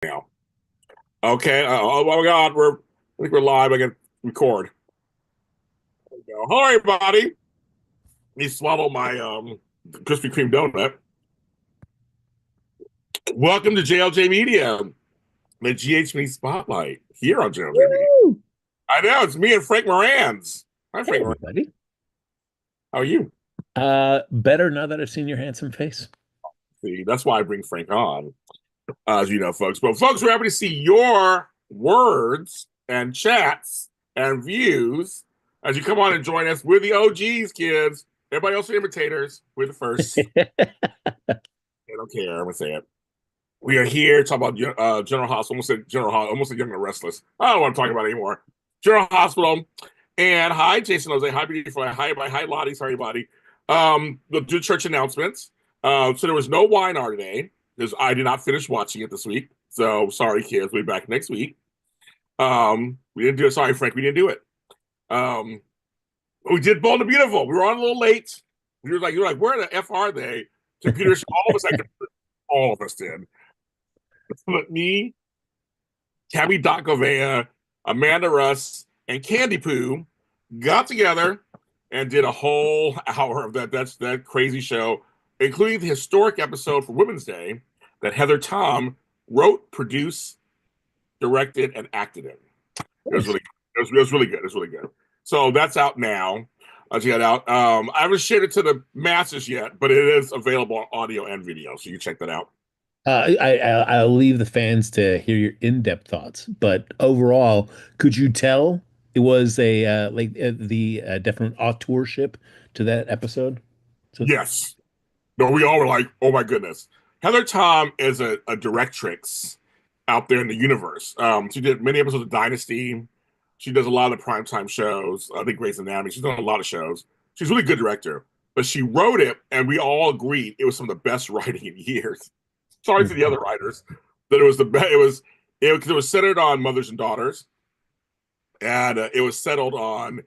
Now. Okay. Oh my God, I think we're live. I can record. There we go. Hello, everybody. Let me swallow my Krispy Kreme donut. Welcome to JLJ Media, the GHM Spotlight here on JLJ Media. Woo! I know it's me and Frank Morans. Hi, Hey, Frank Moran. everybody. How are you? Better now that I've seen your handsome face. See, that's why I bring Frank on, as you know, folks. But folks, we're happy to see your words and chats and views as you come on and join us. We're the OGs, kids. Everybody else are imitators. We're the first. I don't care. I'm gonna say it. We are here talking about General Hospital. Almost said General Hospital. Almost said Young and Restless. I don't want to talk about it anymore. General Hospital. And hi, Jason Jose. Hi, beautiful. Hi, everybody. Hi, Lottie. Sorry, buddy. The do church announcements. So there was no Weiner today because I did not finish watching it this week. So sorry, kids. We'll be back next week. We didn't do it. Sorry, Frank. We didn't do it. Um, we did Bold and Beautiful. We were on a little late. You're like, where the F are they? Computers. All of us did. But me, Tabby Dokovea, Amanda Russ, and Candy Poo got together and did a whole hour of that crazy show, including the historic episode for Women's Day that Heather Tom wrote, produced, directed, and acted in. It was Nice. really it was really good. It was really good. So that's out now. Check it out. I haven't shared it to the masses yet, but it is available on audio and video, so you can check that out. I'll leave the fans to hear your in-depth thoughts, but overall, could you tell it was a the definite auteurship to that episode? So, Yes. No, we all were like, oh my goodness. Heather Tom is a directrix out there in the universe. She did many episodes of Dynasty. She does a lot of the primetime shows. I think Grey's Anatomy. She's done a lot of shows. She's a really good director. But she wrote it, and we all agreed it was some of the best writing in years. Sorry to the Mhm. other writers, that it was the best. It was centered on mothers and daughters, and it was settled on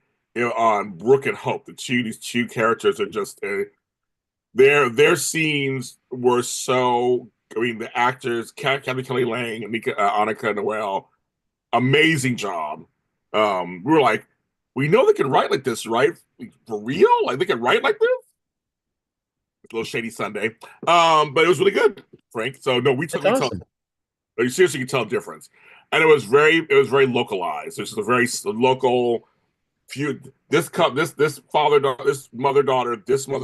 Brooke and Hope. These two characters are just their scenes were so. I mean, the actors, Kathy Kelly Lang and Annika Noel, amazing job. We were like, we know they can write like this, right? For real? Like they can write like this? A little shady Sunday. But it was really good, Frank. So no, we took That's we tell awesome. you seriously can tell a difference. And it was very localized. This is a very local few this father daughter, this mother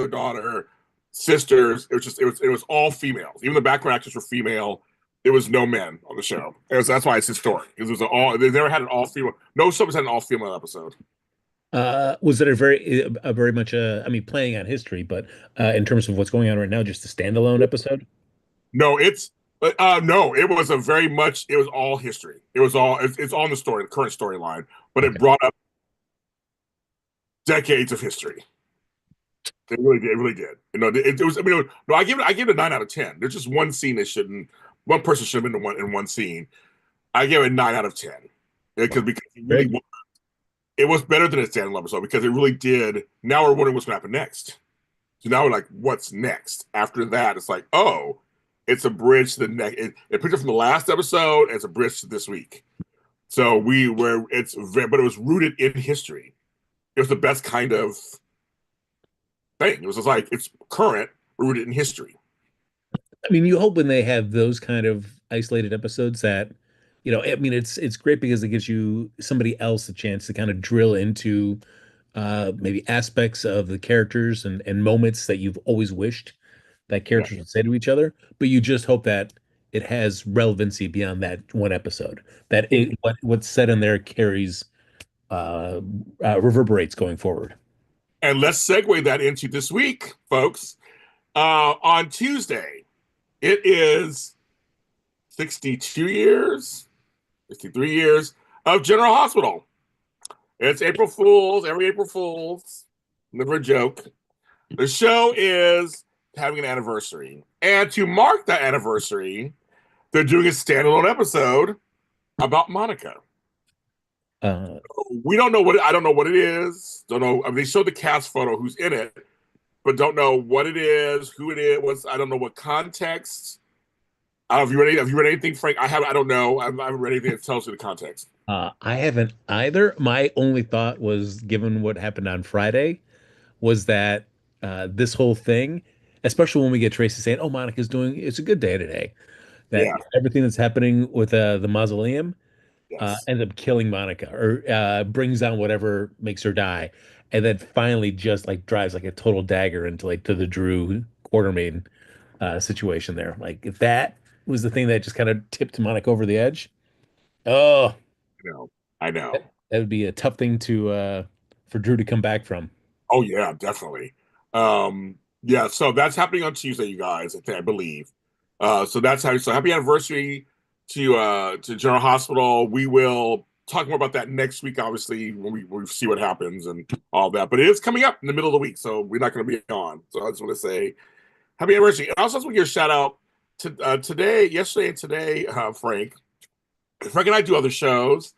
daughter, sisters. It was all females. Even the background actors were female. There was no men on the show. That's why it's historic. It was all they never had an all female. No show has had an all female episode. Was it a very much I mean, playing on history, but in terms of what's going on right now, just a standalone episode? No, no, it was a very much it was all history. It's all in the story, the current storyline, but it Okay. brought up decades of history. It really did. It really did. It was. I mean, no, I give it a 9 out of 10. There's just one scene that shouldn't. One person should have been in one scene. I give it a 9 out of 10 Wow. because it Very really good. it was better than a standalone episode because it really did. Now we're wondering what's going to happen next. So now we're like, what's next? After that, it's like, oh, it's a bridge to the next. It picked up from the last episode, and it's a bridge to this week. So but it was rooted in history. It was the best kind of thing. It was just like it's current, rooted in history. I mean, you hope when they have those kind of isolated episodes that, I mean, it's great because it gives you somebody else a chance to kind of drill into maybe aspects of the characters and moments that you've always wished that Yeah. characters would say to each other, but you just hope that it has relevancy beyond that one episode, that what's said in there carries uh, reverberates going forward. And let's segue that into this week, folks. On Tuesday, it is 62 years, 63 years of General Hospital. It's April Fool's, every April Fool's. Never a joke. The show is having an anniversary. And to mark that anniversary, they're doing a standalone episode about Monica. Uh, We don't know I don't know what it is. Don't know. I mean, they showed the cast photo who's in it, but don't know what it is, who it is. I don't know what context. Have you read anything, Frank? I haven't. I don't know. I haven't read anything that tells you the context. I haven't either. My only thought was, given what happened on Friday, was that this whole thing, especially when we get Tracy saying, "Oh, Monica's doing it's a good day today," that Yeah. everything that's happening with the mausoleum Yes. ends up killing Monica or brings down whatever makes her die, and then finally just like drives like a total dagger into like to the Drew Quartermaine situation there. Like if that was the thing that just kind of tipped Monica over the edge, oh, I know. I that, know. that would be a tough thing to for Drew to come back from. Oh yeah, definitely. Yeah, so that's happening on Tuesday, you guys, I believe. So that's how so happy anniversary to General Hospital. We will talk more about that next week, obviously, when we see what happens and all that. But it is coming up in the middle of the week, so we're not gonna be on. So I just want to say happy anniversary. And I also want to give a shout out to yesterday and today, Frank. Frank and I do other shows.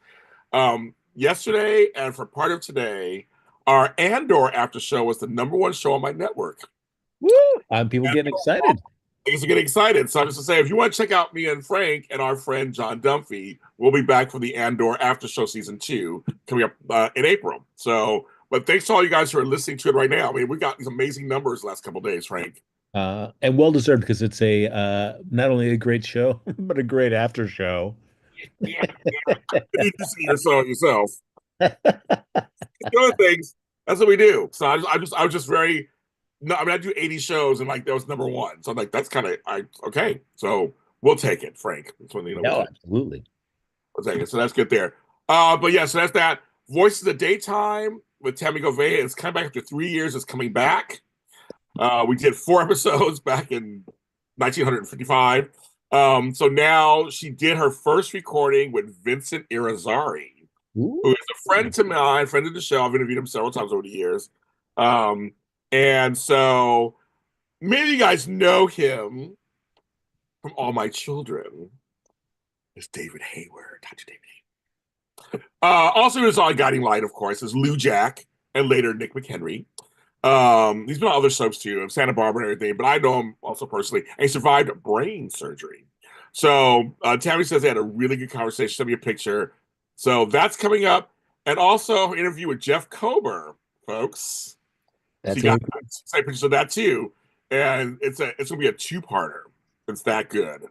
Yesterday and for part of today, our Andor after show was the number one show on my network. Woo! People getting excited. Things are getting excited. So I'm just to say, if you want to check out me and Frank and our friend John Dunphy, we'll be back for the Andor after show season 2 coming up in April. So, but thanks to all you guys who are listening to it right now. I mean, we got these amazing numbers the last couple of days, Frank. And well deserved because it's a not only a great show, but a great after show. Yeah, you just see yourself. The other things, that's what we do. So I was just very no, I mean I do 80 shows and like that was number one. So I'm like that's kind of I okay. So we'll take it, Frank. That's one thing we'll No, take. absolutely. We'll take it. So that's good there. But yeah, so that's that. Voices of Daytime with Tammy Govea. It's coming back after 3 years. It's coming back. We did 4 episodes back in 1955. So now she did her first recording with Vincent Irizarry, Ooh. who is a friend to mine, friend of the show. I've interviewed him several times over the years. Um, and so maybe you guys know him from All My Children. It's David Hayward, Dr. David Hayward. Also, is on Guiding Light, of course, is Lou Jack and later Nick McHenry. He's been on other soaps too, Santa Barbara and everything, but I know him also personally. And he survived brain surgery. So Tammy says they had a really good conversation. Send me a picture. So that's coming up. And also an interview with Jeff Kober, folks. So That's you got really cool. same pictures of that too. And it's gonna be a two-parter. It's that good.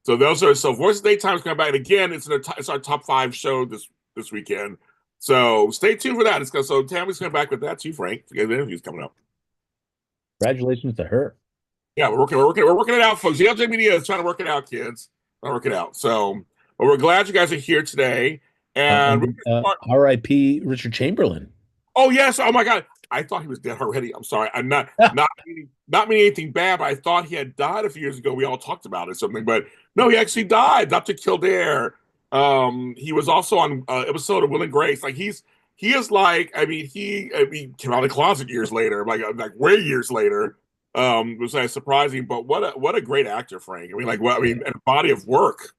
So those are so Voice of Daytime is coming back. And again, it's our top 5 show this weekend. So stay tuned for that. So Tammy's coming back with that too, Frank. The interview's coming up. Congratulations to her. Yeah, we're working it out, folks. The LJ Media is trying to work it out, kids. Trying to work it out. So, but we're glad you guys are here today. And And R.I.P. Richard Chamberlain. oh yes, oh my God, I thought he was dead already. I'm sorry. I'm not meaning anything bad, but I thought he had died a few years ago. We all talked about it or something, but no, he actually died. Dr. Kildare. He was also on episode of Will and Grace. Like he is like I mean came out of the closet years later, like way years later. Was like surprising, but what a great actor, Frank. I mean, like what I mean, and a body of work.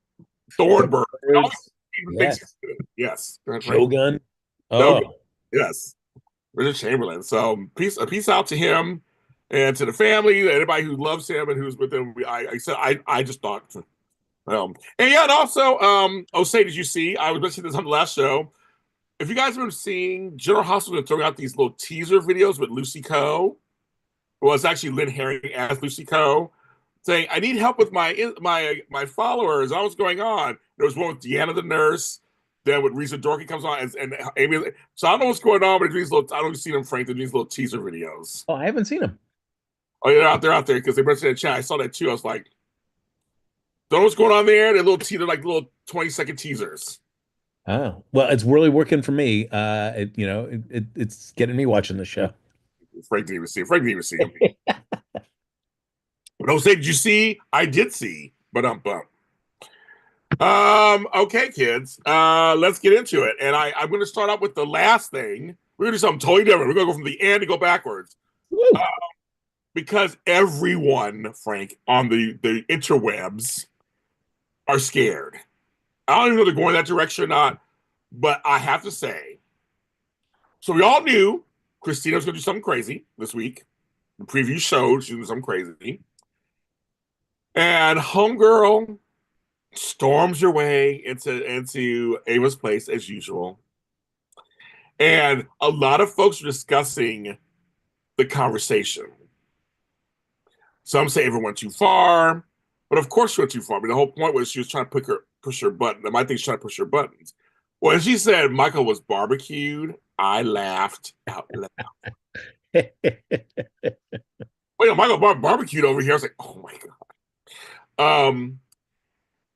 Thornburg. All Birds. these things. Yes. Yes. Go ahead, Frank. Shogun. No, Oh, yes. Richard Chamberlain. So peace out to him and to the family, anybody who loves him and who's with him. I just thought and yeah, and also oh say did you see I was mentioning this on the last show. If you guys have been seeing General Hospital throwing out these little teaser videos with Lucy Coe, well, it's actually Lynn Herring as Lucy Coe, saying, I need help with my followers. What's going on? There was one with Deanna the nurse. Then with Risa Dorky comes on and Amy. So I don't know what's going on, but these little I don't know if you've seen them, Frank. These little teaser videos. I haven't seen him. Oh, yeah, they're out there because they mentioned in the chat. I saw that too. I was like, don't know what's going on there. They're little teaser, like little 20-second teasers. Oh, well, it's really working for me. It's getting me watching the show. Frank didn't even see him. Frank didn't even see him. But don't say, did you see? I did see. But okay, kids. Let's get into it. And I'm gonna start out with the last thing. We're gonna do something totally different. We're gonna go from the end and go backwards. Woo. Because everyone, Frank, on the interwebs are scared. I don't even know if they're going that direction or not, but I have to say, so we all knew Kristina was gonna do something crazy this week. The preview showed she was something crazy. And homegirl storms her way into Ava's place as usual. And a lot of folks are discussing the conversation. Some say Ava went too far, but of course she went too far. I mean, the whole point was she was trying to push her button. I might think she's trying to push her buttons. When she said Michael was barbecued, I laughed out loud. Wait, no, Michael barbecued over here. I was like, oh my god.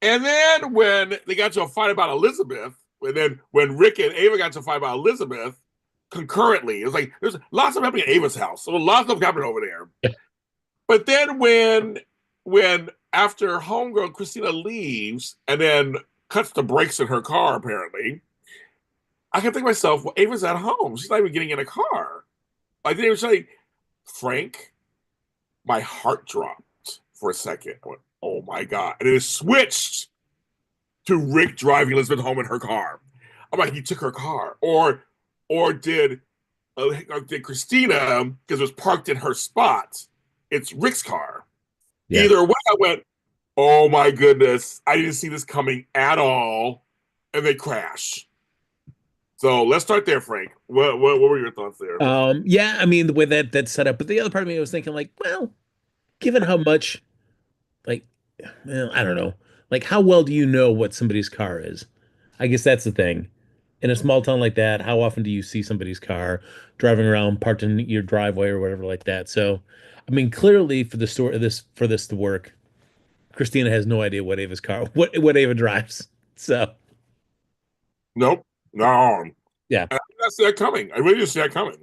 And then when they got to a fight about Elizabeth, and then when Rick and Ava got to a fight about Elizabeth concurrently, it was like there's lots of happening at Ava's house. So lots of happening over there. But then when after homegirl Kristina leaves and then cuts the brakes in her car, apparently, I can think to myself, well, Ava's at home. She's not even getting in a car. Like they were saying, Frank, my heart dropped for a second. I went, oh my God. And it switched to Rick driving Elizabeth home in her car. I'm like, he took her car. Or did Kristina, because it was parked in her spot, it's Rick's car. Yeah. Either way, I went, oh my goodness, I didn't see this coming at all. And they crash. So let's start there, Frank. What were your thoughts there? Yeah, I mean the way that that's set up, but the other part of me was thinking like, well, given how much like well, I don't know, like how well do you know what somebody's car is? I guess that's the thing. In a small town like that, how often do you see somebody's car driving around parked in your driveway or whatever like that? So, I mean, clearly for the story for this to work, Christina has no idea what Ava's car what Ava drives. So, Nope. No. yeah. I didn't see that coming. I really didn't see that coming.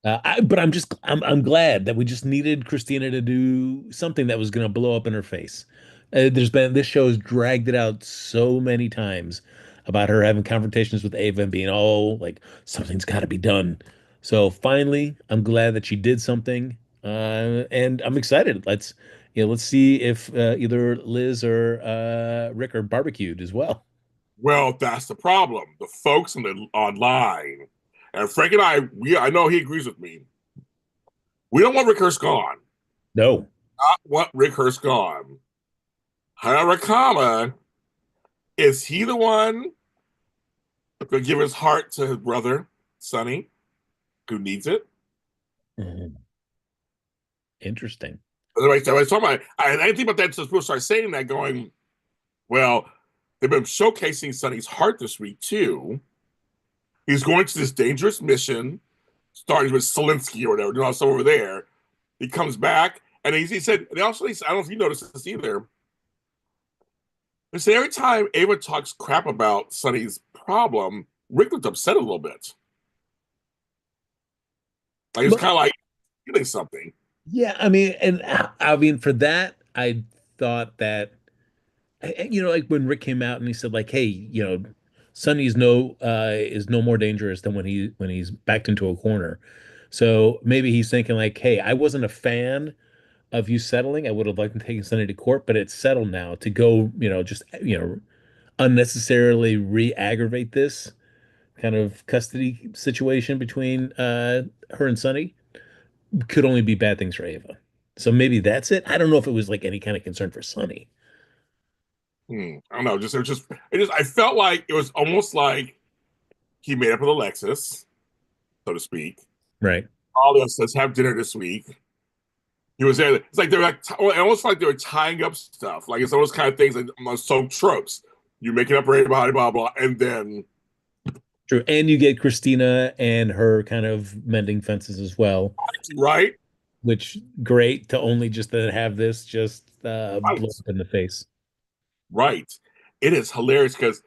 But I'm glad that we just needed Christina to do something that was going to blow up in her face. There's been this show has dragged it out so many times about her having confrontations with Ava and being oh like something's got to be done. So finally, I'm glad that she did something, and I'm excited. Let's see if either Liz or Rick are barbecued as well. Well, that's the problem. The folks online, and Frank and I know he agrees with me. We don't want Rick Hurst gone. No, Not want Rick Hurst gone. However, comma, is he the one to give his heart to his brother, Sonny, who needs it? Mhm. Interesting. Everybody's talking about it. I didn't think about that until people start saying that, going, well, they've been showcasing Sonny's heart this week, too. He's going to this dangerous mission, starting with Zelensky or whatever, you know, so over there. He comes back, and he said, they also, I don't know if you noticed this either. They said every time Ava talks crap about Sonny's problem, Rick looked upset a little bit. Like it's But kind of like feeling something. yeah, I mean, and I mean for that, I thought that like when Rick came out and he said like, "Hey, Sonny's no is no more dangerous than when he's backed into a corner." So maybe he's thinking like, "Hey, I wasn't a fan of you settling. I would have liked to take Sonny to court, but it's settled now. To go, just unnecessarily re-aggravate this kind of custody situation between her and Sonny could only be bad things for Ava." So maybe that's it. I don't know if it was like any kind of concern for Sonny. I don't know. I felt like it was almost like he made up with Alexis, so to speak. Right. All this, let's have dinner this week. He was there. It's like they're like almost like they were tying up stuff. Like it's those kind of things, like so tropes. You make it up for everybody, blah blah, and then True. And you get Christina and her kind of mending fences as well, right, which great to only just to have this just blow right, up in the face. right. It is hilarious because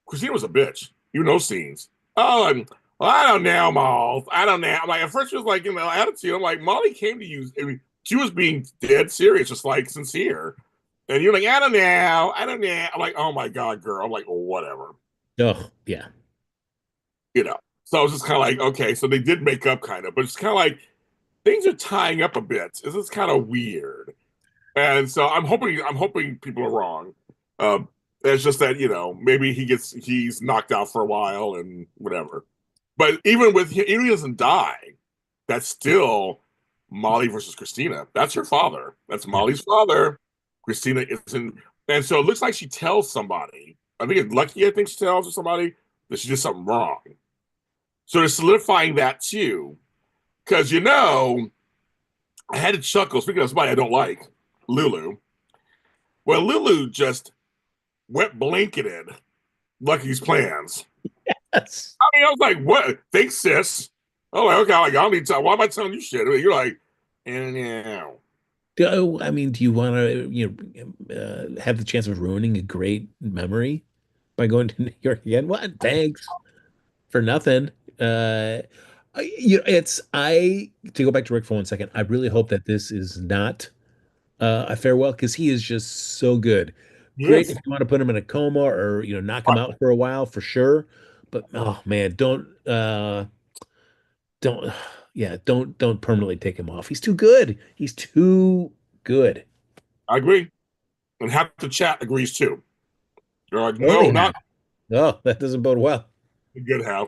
Christina was a bitch. You know scenes. Oh, well, I don't know, Molly. I don't know. I'm like, at first she was like, attitude. I'm like, Molly came to you. I mean, she was being dead serious, just like sincere. And you're like, I don't know. I don't know. I'm like, oh my God, girl. I'm like, oh, whatever. Oh, yeah. You know. So I was just kind of like, okay, so they did make up kind of, but it's kind of like things are tying up a bit. This is kind of weird. And so I'm hoping people are wrong. Um, it's just that, maybe he's knocked out for a while and whatever. But even if he doesn't die, that's still Molly versus Christina. That's her father. That's Yeah. Molly's father. Kristina isn't, and so it looks like she tells somebody. I think it's Lucky. I think she tells somebody that she did something wrong. So they're solidifying that too, because I had to chuckle. Speaking of somebody I don't like, Lulu. Well, Lulu just went blanketed Lucky's plans. Yes. I mean, I was like, "What? Thanks, sis." Oh, like, okay. Like, I don't need to. Why am I telling you shit? I mean, you're like, and yeah. I mean, do you want to, have the chance of ruining a great memory by going to New York again? What? Thanks for nothing. Uh, to go back to Rick for 1 second. I really hope that this is not a farewell because he is just so good. Great Yes, if you want to put him in a coma or knock him out for a while for sure. But oh man, don't yeah, don't permanently take him off. He's too good. He's too good. I agree, and half the chat agrees too. They're like, Only no, not half. Oh, that doesn't bode well. a good half.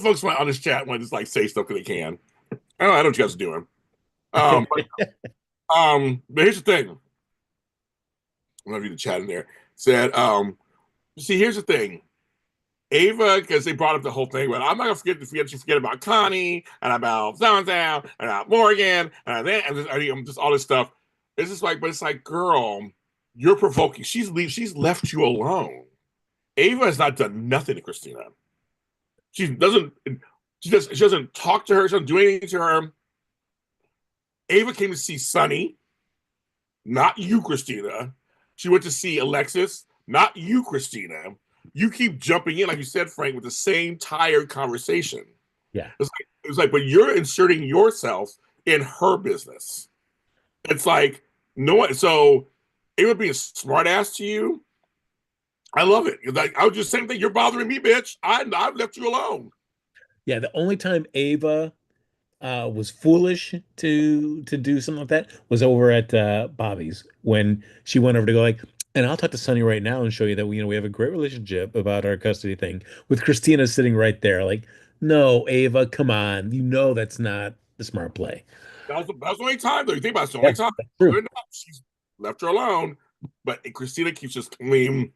Folks might on this chat want to just like say stuff because they can. I know what you guys are doing. But here's the thing. I don't know if you the chat in there said, see, here's the thing. Ava, because they brought up the whole thing, but I'm not gonna forget about Connie and about Zonzow and about Morgan and just all this stuff. It's just like, but it's like, girl, you're provoking. She's left you alone. Ava has not done nothing to Kristina. She doesn't. She doesn't talk to her. She doesn't do anything to her. Ava came to see Sunny, not you, Kristina. She went to see Alexis, not you, Kristina. You keep jumping in, like you said, Frank, with the same tired conversation. Yeah. It's like, but you're inserting yourself in her business. It's like no one. So it would be a smart ass to you. I love it. Like I was just saying thing. You're bothering me, bitch. I've left you alone. Yeah, the only time Ava was foolish to do something like that was over at Bobby's when she went over to go like, and I'll talk to Sonny right now and show you that we have a great relationship about our custody thing with Christina sitting right there. Like, no, Ava, come on. You know that's not the smart play. That's the only time, though. You think about it, it's the only Yeah, time. that's true. She's left her alone. But Kristina keeps just clean.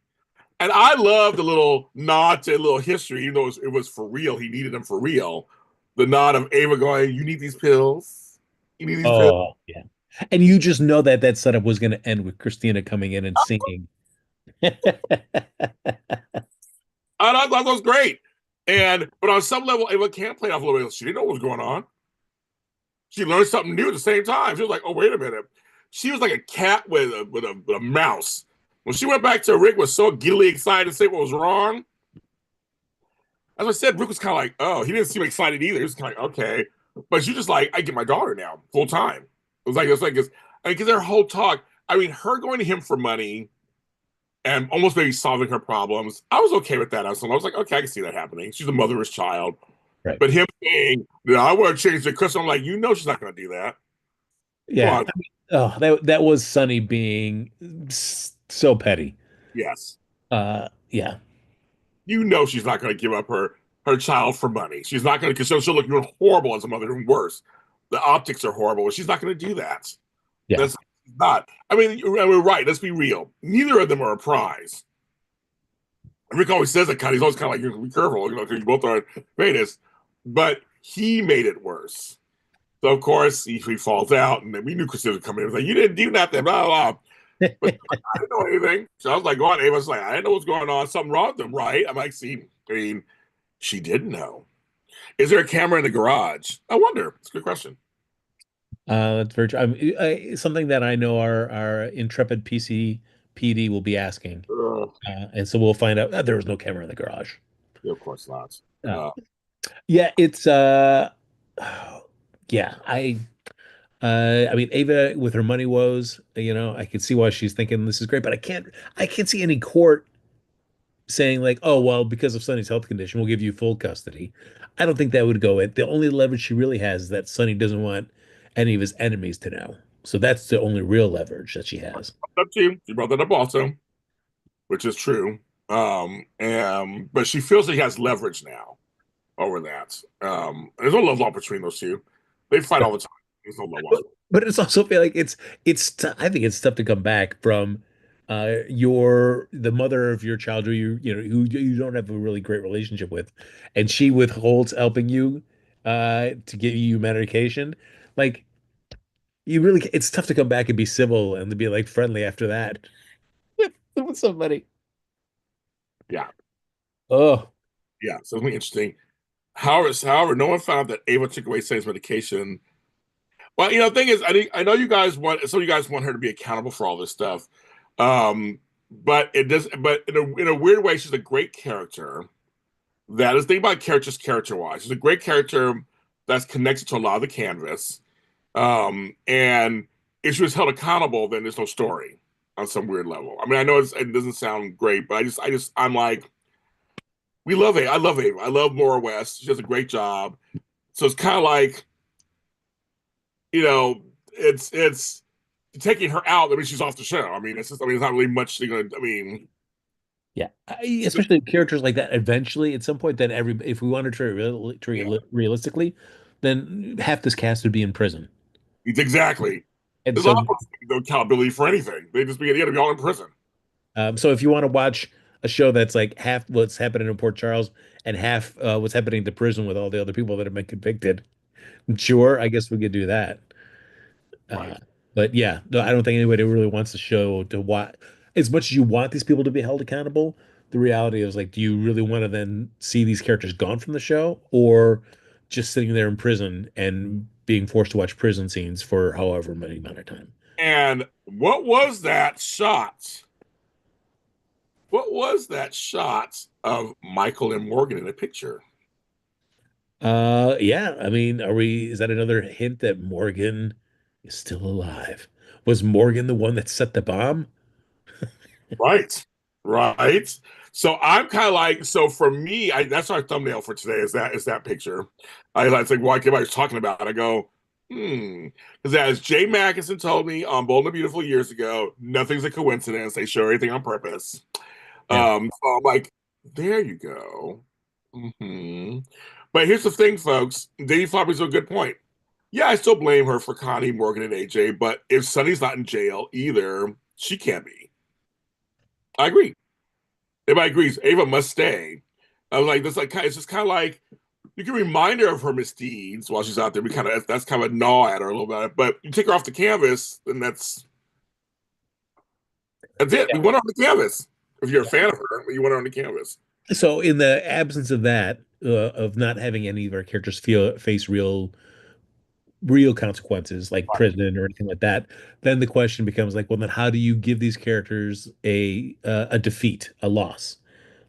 And I love the little nod to a little history, even though it was for real. He needed them for real. The nod of Ava going, "You need these pills. You need these pills." Oh, yeah. And you just know that that setup was going to end with Christina coming in and singing. I thought that was great. But on some level, Ava can't play off a little bit. She didn't know what was going on. She learned something new at the same time. She was like, "Oh, wait a minute." She was like a cat with a mouse. When she went back to Rick, was so giddily excited to say what was wrong. As I said, Rick was kind of like, "Oh," he didn't seem excited either. He was kind of like, "Okay," but she's just like, "I get my daughter now full time." It's like because their whole talk. I mean, her going to him for money and almost maybe solving her problems. I was okay with that. I was like, okay, I can see that happening. She's a motherless child. Right. But him saying, "No, I want to change the custom," I'm like, she's not going to do that. Come Yeah. on. Oh, that was Sunny being so petty. Yes. Yeah. She's not going to give up her child for money. She's not going to, because she'll look even horrible as a mother, even worse. The optics are horrible. She's not going to do that. Yeah. That's not. I mean, we're right. Let's be real. Neither of them are a prize. Rick always says that kind. He's always kind of like, "Be careful, because you both are greatest." But he made it worse. So of course he falls out, and then we knew Kristina would come in. It was like, "You didn't do nothing, blah blah." But I didn't know anything. So I was like, "Go on." Ava was like, "I didn't know what's going on. Something wrong with them, right?" I'm like, "See, I mean, she didn't know. Is there a camera in the garage? I wonder. It's a good question." That's very true. Something that I know our intrepid PC PD will be asking. And so we'll find out there was no camera in the garage. Yeah, of course not. Uh, Uh, yeah, it's yeah, I mean Ava with her money woes, I can see why she's thinking this is great, but I can't see any court saying like, oh well, because of Sonny's health condition, we'll give you full custody. I don't think that would go it. The only leverage she really has is that Sonny doesn't want any of his enemies to know. So that's the only real leverage that she has. up to you. She brought that up also, which is true. But she feels that he has leverage now over that. There's no love law between those two. They fight all the time. There's no love lost. But it's also feel like I think it's tough to come back from your the mother of your child who who you don't have a really great relationship with, and she withholds helping you to give you medication. Like you really it's tough to come back and be civil and to be like friendly after that with somebody. Yeah, Oh, yeah. So it's really interesting. However, no one found out that Ava took away Saint's medication. Well, the thing is, I know you guys want some of you guys want her to be accountable for all this stuff, but it does. But in a weird way, she's a great character. That is the thing about characters, character wise, she's a great character that's connected to a lot of the canvas. And if she was held accountable, then there's no story on some weird level. I mean, I know it doesn't sound great, but I'm like, we love Ava. I love Ava. I love Maura West. She does a great job. So it's kind of like, you know, it's taking her out. I mean, she's off the show. I mean, it's not really much. I mean, yeah. Especially characters like that. Eventually, at some point, then if we want to treat yeah, it realistically, then half this cast would be in prison. it's exactly. And There's a lot so, of no accountability for anything. They got to be all in prison. so if you want to watch a show that's like half what's happening in Port Charles and half what's happening to prison with all the other people that have been convicted, sure, I guess we could do that. Uh, Right. but yeah, no, I don't think anybody really wants the show to watch. As much as you want these people to be held accountable, the reality is like, do you really want to then see these characters gone from the show, or just sitting there in prison and being forced to watch prison scenes for however many amount of time? And what was that shot? What was that shot of Michael and Morgan in a picture? Yeah, I mean, is that another hint that Morgan is still alive? Was Morgan the one that set the bomb? Right. Right. So I'm kind of like, so for me, that's our thumbnail for today is that picture. I like, well, everybody's talking about it. I go, because as Jay Mackinson told me on Bold and Beautiful years ago, nothing's a coincidence. They show everything on purpose. Yeah. So I'm like, there you go. But here's the thing, folks. Dave Flopper's a good point. Yeah, I still blame her for Connie, Morgan, and AJ, but if Sunny's not in jail either, she can't be. I agree. Everybody agrees. Ava must stay. I was like, it's just kind of like you can remind her of her misdeeds while she's out there. We kind of that's kind of a gnaw at her a little bit, but you take her off the canvas, and that's it. We want her on the canvas. If you're a fan of her, you want her on the canvas. So, in the absence of that, of not having any of our characters face real consequences like Right. prison or anything like that, then the question becomes like, well, then how do you give these characters a defeat, a loss,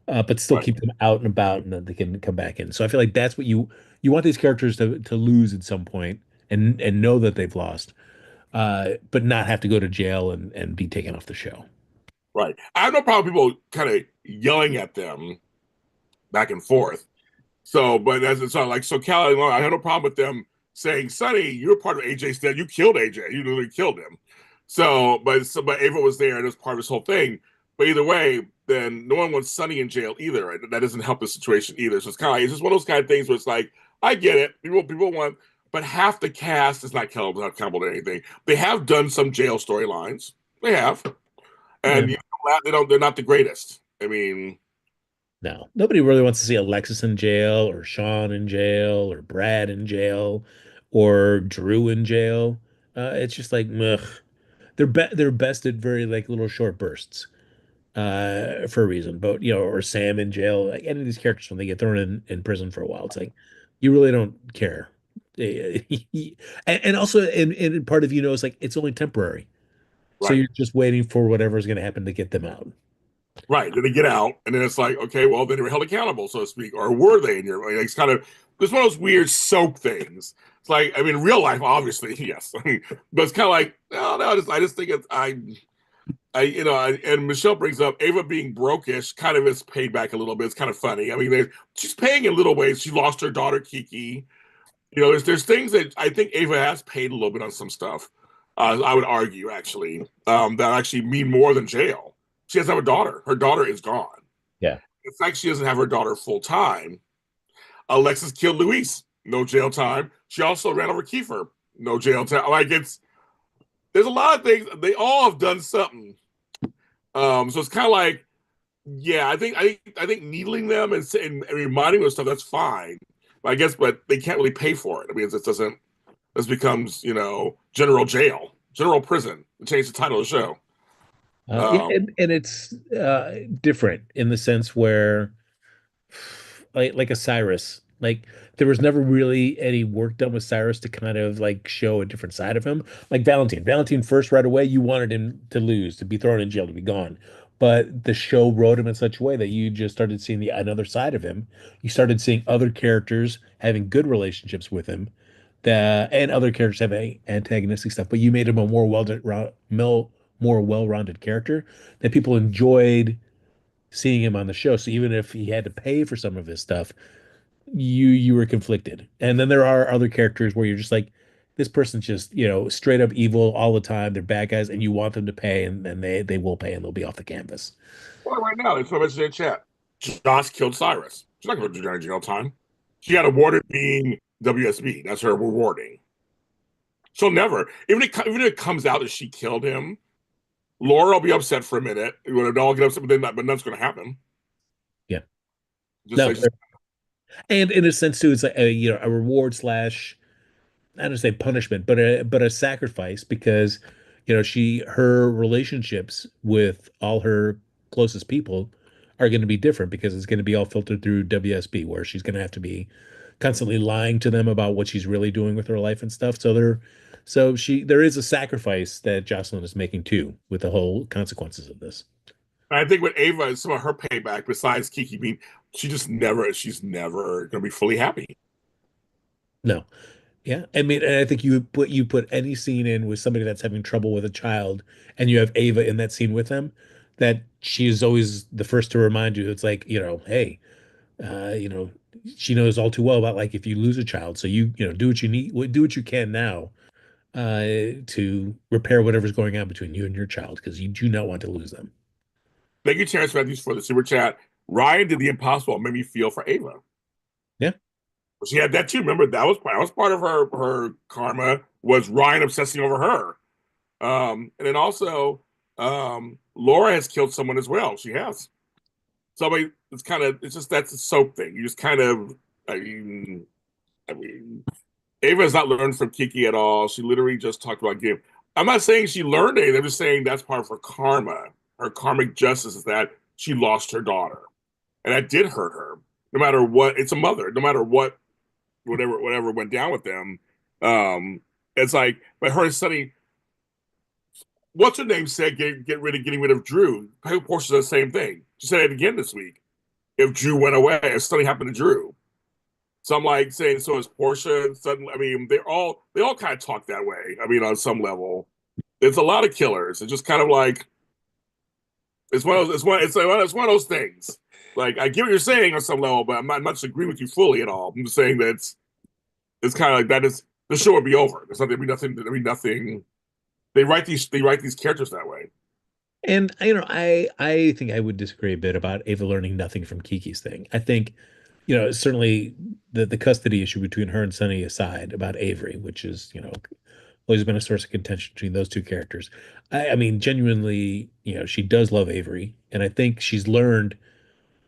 but still Right. keep them out and about, and then they can come back in? So I feel like that's what you want these characters to lose at some point and know that they've lost, but not have to go to jail and be taken off the show. Right. I have no problem with people kind of yelling at them back and forth. So, but as it's not like so, Callie, I have no problem with them saying, "Sonny, you're part of AJ's death. You killed AJ. You literally killed him." But Ava was there and it was part of this whole thing. But either way, then no one wants Sonny in jail either. Right? That doesn't help the situation either. So it's just one of those kind of things where it's like, I get it. People want, but half the cast is not accountable to anything. They have done some jail storylines. They have, Yeah. and they're not the greatest. I mean, No, nobody really wants to see Alexis in jail or Sean in jail or Brad in jail or Drew in jail. It's just like, ugh. They're best at very like little short bursts for a reason. But or Sam in jail, like any of these characters when they get thrown in prison for a while, it's like you really don't care. And also, and part of it's like it's only temporary, so right. you're just waiting for whatever's going to happen to get them out. Right. Then they get out, and then it's like, okay, well, then they were held accountable, so to speak, or were they? And it's kind of it's one of those weird soap things. It's like, I mean, real life, obviously, yes, but it's kind of like, no, I just think it's and Michelle brings up Ava being brokish, kind of is paid back a little bit. It's kind of funny. I mean, she's paying in little ways. She lost her daughter Kiki. There's things that I think Ava has paid a little bit on some stuff. I would argue actually that actually mean more than jail. She doesn't have a daughter. Her daughter is gone. Yeah. In fact, she doesn't have her daughter full time. Alexis killed Luis. No jail time. She also ran over Kiefer. no jail time. Like there's a lot of things. They all have done something. So it's kind of like, yeah, I think needling them and reminding them of stuff, that's fine. But I guess, but they can't really pay for it. I mean, it doesn't. This becomes, general jail, general prison. To change the title of the show. Yeah, Um, and it's different in the sense where like a Cyrus. Like there was never really any work done with Cyrus to kind of like show a different side of him. Like Valentine. Valentine first right away, you wanted him to lose, to be thrown in jail, to be gone. But the show wrote him in such a way that you just started seeing the another side of him. You started seeing other characters having good relationships with him, that and other characters having antagonistic stuff. But you made him a more well-rounded character that people enjoyed seeing him on the show. So even if he had to pay for some of his stuff, you were conflicted. And then there are other characters where you're just like, this person's just, straight up evil all the time. They're bad guys, and you want them to pay, and they will pay, and they'll be off the canvas. well, right now, it's what in chat. Joss killed Cyrus. She's not going to go to jail time. She got awarded being WSB. That's her rewarding. She'll never, even if it comes out that she killed him, Laura will be upset for a minute. When it all get upset, but nothing's going to happen. Yeah. Just No, like, and in a sense too, it's like a reward slash I don't say punishment, but a sacrifice because her relationships with all her closest people are going to be different because it's going to be all filtered through WSB, where she's going to have to be constantly lying to them about what she's really doing with her life and stuff. There is a sacrifice that Jocelyn is making too with the whole consequences of this. I think with Ava, some of her payback, besides Kiki being, she's never going to be fully happy. No, yeah, I mean, and I think you put any scene in with somebody that's having trouble with a child, and you have Ava in that scene with them, that she is always the first to remind you. It's like, hey, uh, you know, she knows all too well about like if you lose a child, so do what you need, do what you can now, to repair whatever's going on between you and your child, because you do not want to lose them. Thank you, Terrence Matthews, for the super chat. Ryan did the impossible, made me feel for Ava. Yeah. She had that too. Remember, that was part of her karma, was Ryan obsessing over her. And then also, Laura has killed someone as well. She has. So I mean, it's just that's a soap thing. You just kind of, I mean, I mean, Ava has not learned from Kiki at all. She literally just talked about game. I'm not saying she learned anything. I'm just saying that's part of her karma. Her karmic justice is that she lost her daughter, and that did hurt her. No matter what, it's a mother. No matter whatever went down with them, um, it's like. But her study, what's her name said, getting rid of Drew. Portia said the same thing. She said it again this week. If Drew went away, if something happened to Drew. So I'm like saying, so is Portia suddenly? I mean, they all kind of talk that way. I mean, on some level, there's a lot of killers. It's just kind of like it's one of those things. Like I get what you're saying on some level, but I'm not much agree with you fully at all. I'm just saying that it's kind of like that is the show would be over. There's nothing. There'd be nothing. They write these characters that way. And I think I would disagree a bit about Ava learning nothing from Kiki's thing. I think, certainly the custody issue between her and Sunny aside about Avery, which is, always been a source of contention between those two characters. I mean, genuinely, she does love Avery, and I think she's learned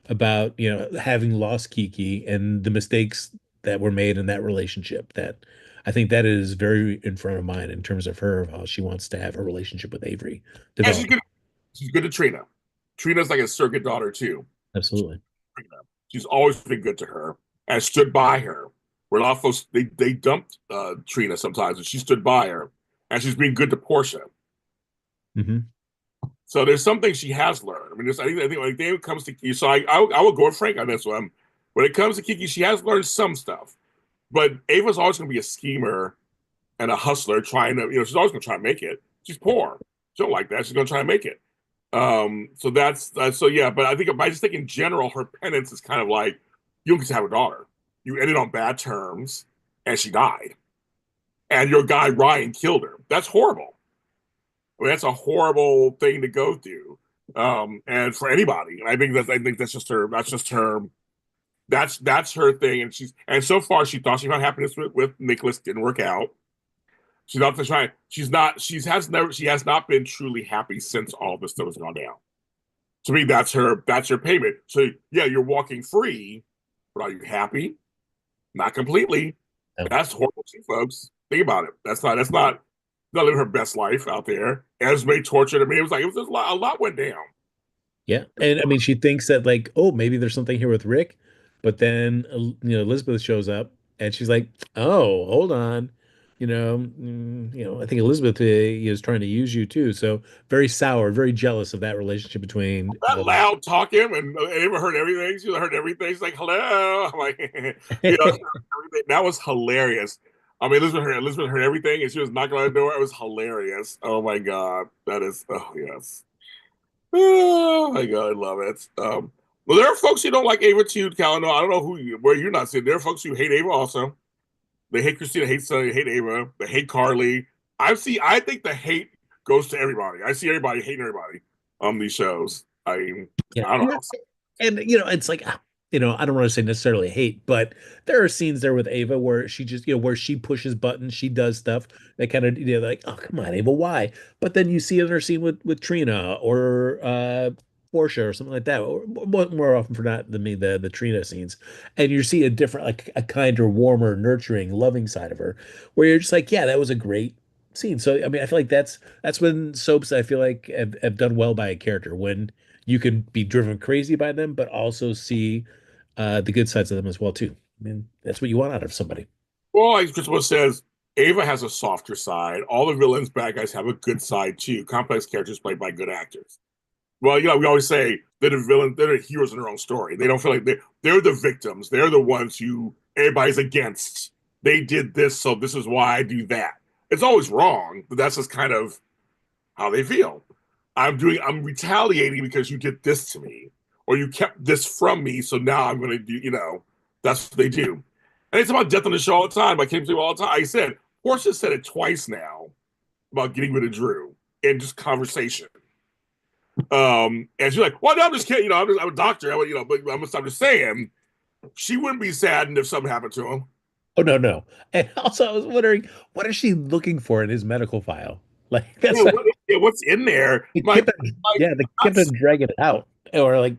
about, having lost Kiki and the mistakes that were made in that relationship. That I think that is very in front of mind in terms of her, of how she wants to have her relationship with Avery And develop. she's good to Trina. Trina's like a surrogate daughter too. Absolutely. She's always been good to her and stood by her. Where a lot of folks they dumped Trina sometimes, and she stood by her, and she's been good to Portia. Hmm. So there's something she has learned. I mean, I think like when it comes to Kiki, so I will go with Frank on this one. When it comes to Kiki, she has learned some stuff, but Ava's always going to be a schemer and a hustler, trying to she's always going to try to make it. She's poor. She don't like that. She's going to try to make it. So so yeah. But I just think in general, her penance is kind of like you don't get to have a daughter. You ended on bad terms, and she died, and your guy Ryan killed her. That's horrible. I mean, that's a horrible thing to go through, and for anybody. I think that's just her. That's just her. That's her thing. And so far she thought she found happiness with Nicholas. Didn't work out. She's not trying. She's not. She has never. She has not been truly happy since all this stuff has gone down. To me, that's her. That's her payment. So yeah, you're walking free, but are you happy? Not completely. No. That's horrible, too, folks. Think about it. Not living her best life out there. Esme tortured her. I mean, it was a lot went down. Yeah. And I mean, she thinks that like, oh, maybe there's something here with Rick, but then Elizabeth shows up and she's like, oh, hold on. I think Elizabeth is trying to use you too. So very sour, very jealous of that relationship between That loud talking and Ava heard everything. She heard everything. She's like, "Hello," I'm like, that was hilarious. I mean, Elizabeth heard everything, and she was knocking on the door. It was hilarious. Oh my god, that is. Oh yes. Oh my god, I love it. Well, there are folks who don't like Ava too, Calino. I don't know where you're not sitting. There are folks who hate Ava also. They hate Kristina, hate Sunny, hate Ava, they hate Carly. I think the hate goes to everybody. I see everybody hating everybody on these shows. yeah. I don't know. And it's like I don't want to say necessarily hate, but there are scenes there with Ava where she just where she pushes buttons, she does stuff that kind of like, oh come on, Ava, why? But then you see another scene with Trina or Portia or something like that, or more often for not than me the Trina scenes, and you see a different, like a kinder, warmer, nurturing, loving side of her, where you're just like, yeah, that was a great scene. So I mean, I feel like that's when soaps I feel like have done well by a character, when you can be driven crazy by them, but also see the good sides of them as well too. I mean, that's what you want out of somebody. Well, like Christopher says, Ava has a softer side. All the villains, bad guys, have a good side too. Complex characters played by good actors. Well, we always say they're the villains, they're the heroes in their own story. They don't feel like they're the victims. They're the ones who everybody's against. They did this, so this is why I do that. It's always wrong, but that's just kind of how they feel. I'm retaliating because you did this to me, or you kept this from me, so now I'm gonna do, that's what they do. And it's about death on the show all the time. I came to all the time. I said, Portia said it twice now about getting rid of Drew in just conversation. And she's like, well, no, I'm just kidding, I'm a doctor, but I'm just saying, she wouldn't be saddened if something happened to him. Oh no, no. And also I was wondering, what is she looking for in his medical file? Like that's like, What's in there? they kept on dragging it out. Or like,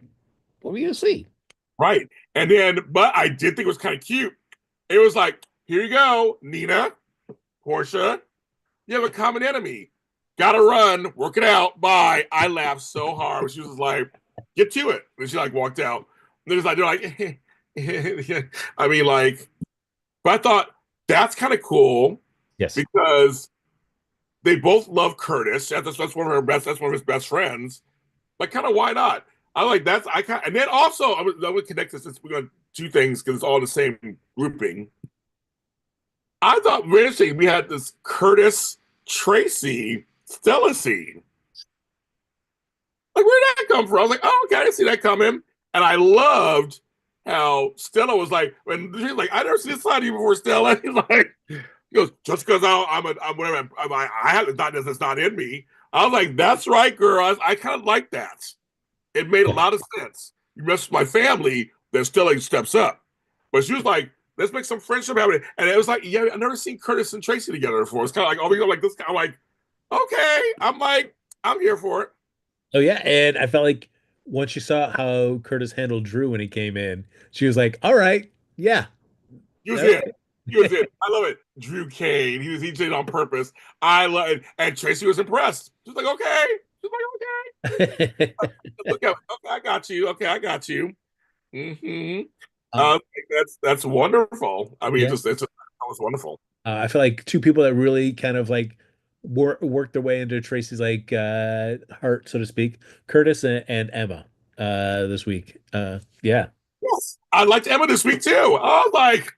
what were you gonna see? Right. And then, but I did think it was kind of cute. It was like, here you go, Nina, Portia, you have a common enemy. Gotta run, work it out, bye. I laughed so hard. She was like, get to it. And she like walked out. And they're like, I mean, like, but I thought that's kind of cool. Yes. Because they both love Curtis. That's one of her best, that's one of his best friends. Like, kind of why not? And then also I would connect this since we're going two things because it's all the same grouping. I thought interesting we had this Curtis Tracy Stella scene. Like, where did that come from? I was like, oh, okay, I didn't see that coming. And I loved how Stella was like, when she's like, I never seen this side of you before, Stella. He's like, he goes, just because I'm whatever, I have a thought that's not in me. I was like, that's right, girl. I kind of like that. It made a lot of sense. You mess with my family, then Stella steps up. But she was like, let's make some friendship happen. And it was like, yeah, I've never seen Curtis and Tracy together before. It's kind of like, oh, we go like this. I'm like, okay. I'm like, I'm here for it. Oh yeah, and I felt like once she saw how Curtis handled Drew when he came in, she was like, "All right, yeah, He was okay." in. He was in. I love it. Drew Kane. He did it on purpose. I love it. And Tracy was impressed. She's like, okay. She's like, okay. Look at okay, I got you. Okay, I got you. Mm-hmm. Um, That's wonderful. I mean, yeah, that was wonderful. I feel like two people that really kind of like worked their way into Tracy's like heart, so to speak, Curtis and Emma this week. Yeah, Yes. I liked Emma this week too. I was like,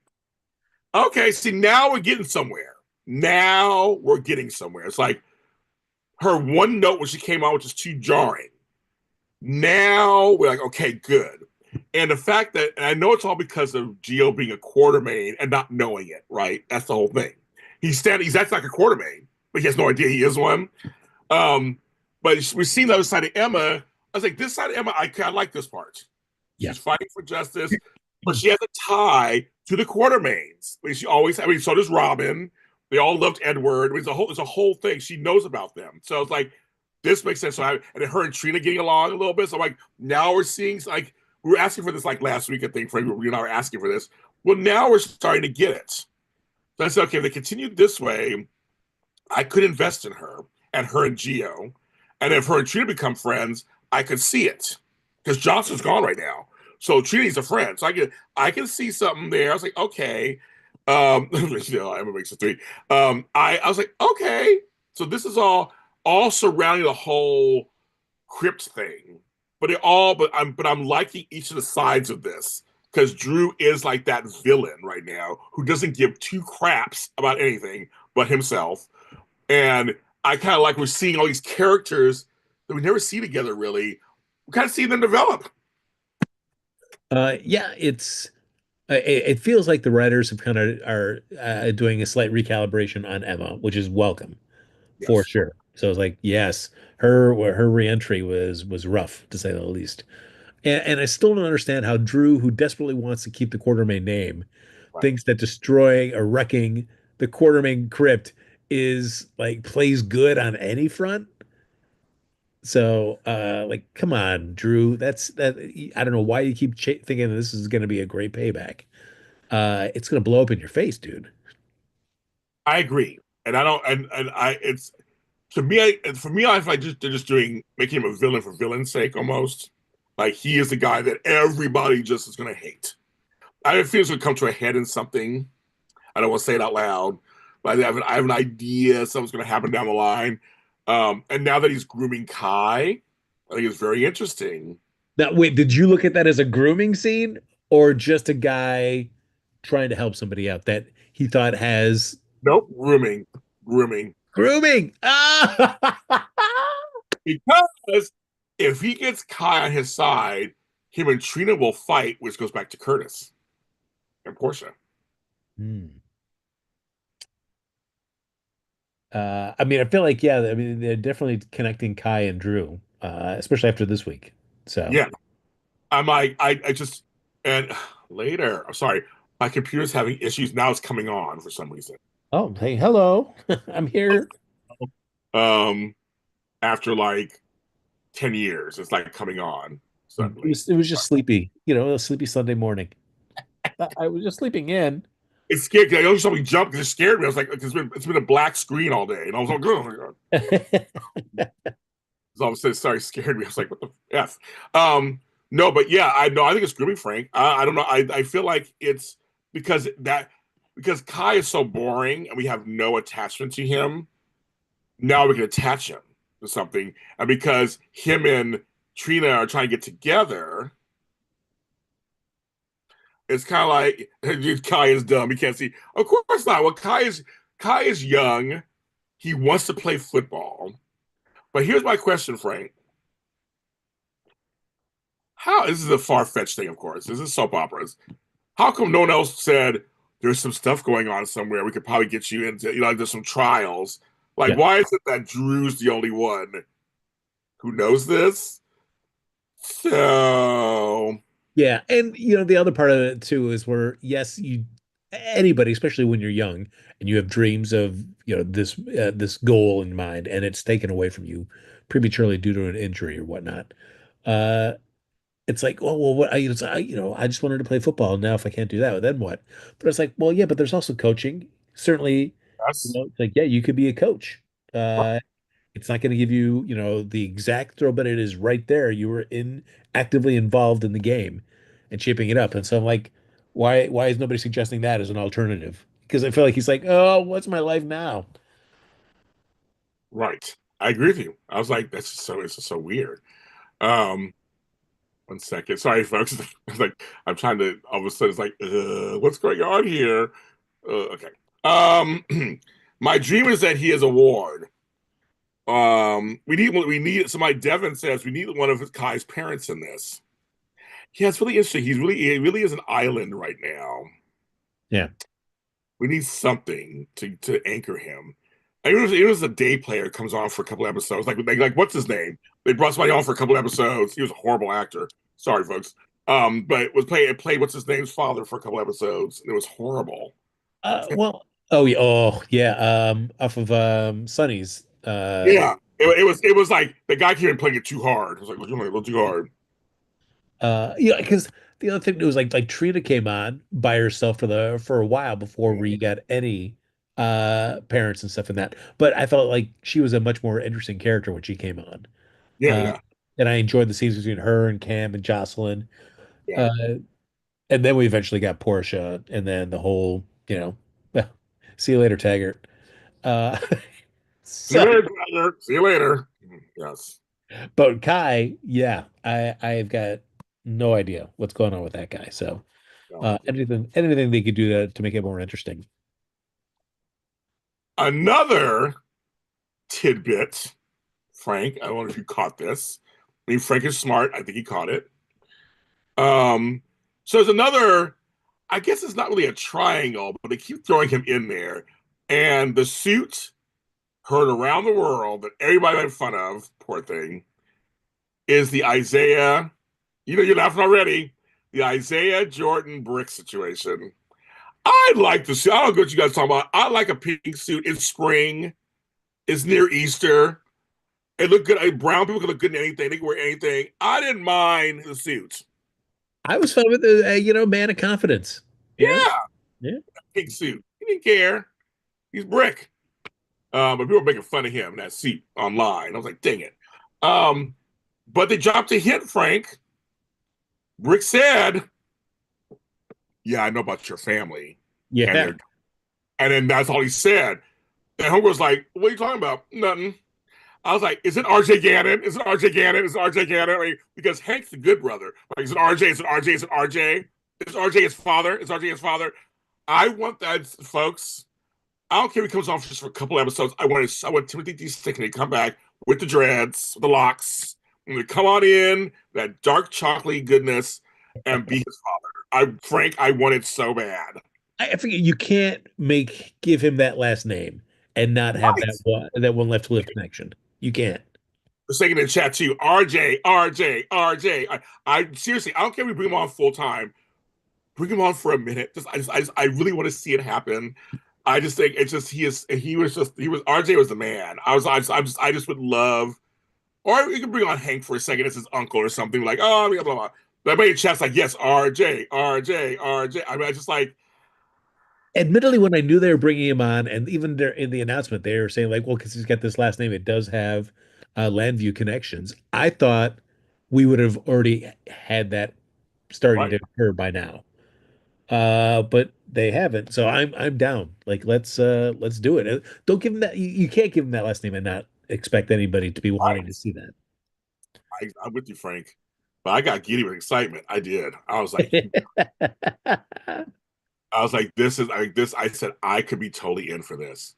okay, see, now we're getting somewhere. Now we're getting somewhere. It's like her one note when she came out, which is too jarring. Now we're like, okay, good. And the fact that, and I know it's all because of Gio being a Quartermaine and not knowing it, right? That's the whole thing. He's acting like a Quartermaine, but he has no idea he is one. But we've seen the other side of Emma. I was like, this side of Emma, I like this part. yeah, She's fighting for justice, but she has a tie to the Quartermaines. She always, I mean, so does Robin, They all loved Edward. It's a whole thing. She knows about them. So it's like this makes sense. And her and Trina getting along a little bit. So I'm like, now we're seeing like we were asking for this like last week, I think, Frank. We and I were asking for this. Well, now we're starting to get it. So I said, okay, if they continue this way, I could invest in her and Geo. And if her and Trina become friends, I could see it. Because Johnson's gone right now. So Trina's a friend. So I can see something there. I was like, okay. Emma makes a three. I was like, okay. So this is all surrounding the whole crypt thing. But I'm liking each of the sides of this because Drew is like that villain right now who doesn't give two craps about anything but himself. And I kind of like we're seeing all these characters that we never see together really. We kind of see them develop. Yeah, it feels like the writers have kind of are doing a slight recalibration on Emma, which is welcome for Yes. sure. So it's like, yes, her reentry was rough to say the least. And I still don't understand how Drew, who desperately wants to keep the Quartermaine name, Right. thinks that destroying or wrecking the Quartermaine crypt is like plays good on any front. So, like, come on, Drew. That's that. I don't know why you keep thinking this is going to be a great payback. It's going to blow up in your face, dude. I agree. And I don't and I it's to me for me I feel like they're just doing making him a villain for villain's sake almost. Like he is the guy that everybody just is gonna hate. I feel it's gonna come to a head in something. I don't want to say it out loud, but I have an idea something's going to happen down the line. And now that he's grooming Kai, I think it's very interesting. Now, wait, did you look at that as a grooming scene or just a guy trying to help somebody out that he thought has Nope, grooming. grooming? Ah! Because if he gets Kai on his side, him and Trina will fight, which goes back to Curtis and Portia. Hmm. I mean, I feel like, yeah, I mean, they're definitely connecting Kai and Drew, especially after this week. So, Yeah, I'm like, I just and later. I'm sorry, my computer's having issues now. It's coming on for some reason. oh, hey, hello. I'm here. Um, after like 10 years, it's like coming on suddenly. It was just sleepy, a sleepy Sunday morning. I was just sleeping in. It's scary. I know something jumped because it scared me. I was like, it's been a black screen all day, and I was like, oh my god. So all of a sudden, sorry, scared me. I was like, what the f? No, but yeah, I know. I think it's grooming Frank. I don't know. I feel like it's because Kai is so boring and we have no attachment to him. Now we can attach him to something, and because him and Trina are trying to get together, it's kind of like Kai is dumb. He can't see. Of course not. Well, Kai is young. He wants to play football. But here's my question, Frank. How this is a far fetched thing, of course. This is soap operas. How come no one else said there's some stuff going on somewhere? We could probably get you into, like there's some trials. Like, Yeah. why is it that Drew's the only one who knows this? So Yeah. And the other part of it too is where yes, anybody, especially when you're young and you have dreams of, this goal in mind and it's taken away from you prematurely due to an injury or whatnot. Uh it's like, oh well, what I just wanted to play football. Now if I can't do that, then what? But it's like, well, yeah, but there's also coaching. Certainly, that's it's like, yeah, you could be a coach. It's not going to give you, the exact throw, but it is right there. You were actively involved in the game and shaping it up. And so I'm like, why is nobody suggesting that as an alternative? Because I feel like he's like, oh, what's my life now? right. I agree with you. I was like, it's just so weird. Um, 1 second. Sorry, folks. It's like I'm trying to all of a sudden it's like, what's going on here? Okay. Um my dream is that he is a ward. We need somebody. Devin says we need one of Kai's parents in this. Yeah, it's really interesting. He really is an island right now. Yeah. We need something to anchor him. Even if a day player comes on for a couple episodes, like what's his name? They brought somebody on for a couple episodes. He was a horrible actor. Sorry, folks. But it played what's his name's father for a couple episodes, and it was horrible. Well, Oh yeah, oh yeah. Off of Sonny's. Yeah, it was like the guy came in playing it too hard. I was like, you're playing a little too hard. Yeah, because the other thing was like Trina came on by herself for a while before we got any parents and stuff in that. But I felt like she was a much more interesting character when she came on. Yeah, Uh, yeah, and I enjoyed the scenes between her and Cam and Jocelyn. yeah. Uh, and then we eventually got Portia, and then the whole, well, see you later, Taggart. Uh, See you so, later, Tiger. See you later. Yes. but Kai, yeah, I've got no idea what's going on with that guy. So, No idea. anything they could do to make it more interesting. Another tidbit, Frank. I wonder if you caught this. I mean, Frank is smart. I think he caught it. Um, so there's another. I guess it's not really a triangle, but they keep throwing him in there, and the suit heard around the world that everybody made fun of. Poor thing is the Isaiah. You know, you're laughing already. The Isaiah Jordan brick situation. I like the suit. I don't know what you guys talking about. I like a pink suit. It's spring. It's near Easter. It looked good. Brown people can look good in anything. They can wear anything. I didn't mind the suits. I was fine with the man of confidence. Yeah, Yeah, yeah. pink suit. He didn't care. He's brick. But people were making fun of him in that suit online. I was like, dang it. Um, but they dropped a hint, Frank. Rick said, "Yeah, I know about your family," and Yeah. they're and then that's all he said. And Homer was like, "What are you talking about? Nothing." I was like, "Is it RJ Gannon? Is it RJ Gannon? Is it RJ Gannon?" Like, because Hank's the good brother. Like, is it RJ? Is it RJ? Is it RJ? Is RJ his father? Is RJ his father? I want that, folks. I don't care if he comes off just for a couple episodes. I want Timothy D. Stickney to come back with the dreads, the locks, and to come on in that dark chocolate goodness and be his father. Frank, I want it so bad. I figure you can't give him that last name and not have Right. that one left to live connection. You can't. They're saying in the chat too, RJ, RJ, RJ. I seriously, I don't care if we bring him on full time. Bring him on for a minute. I really want to see it happen. I just think it's just he was RJ was the man. I just would love. Or you can bring on Hank for a second as his uncle or something like, oh, blah, blah, blah. Everybody in chat's like, yes, RJ, RJ, RJ. I mean, I just like, Admittedly, when I knew they were bringing him on, and even there in the announcement, they were saying like, well, because he's got this last name, it does have Landview connections. I thought we would have already had that starting right. to occur by now. But they haven't. So I'm down. Like let's do it. Don't give him that you can't give him that last name and not expect anybody to be wanting to see I'm with you, Frank. But I got giddy with excitement. I did. that. I was like, this is like this. I said I could be totally in for this.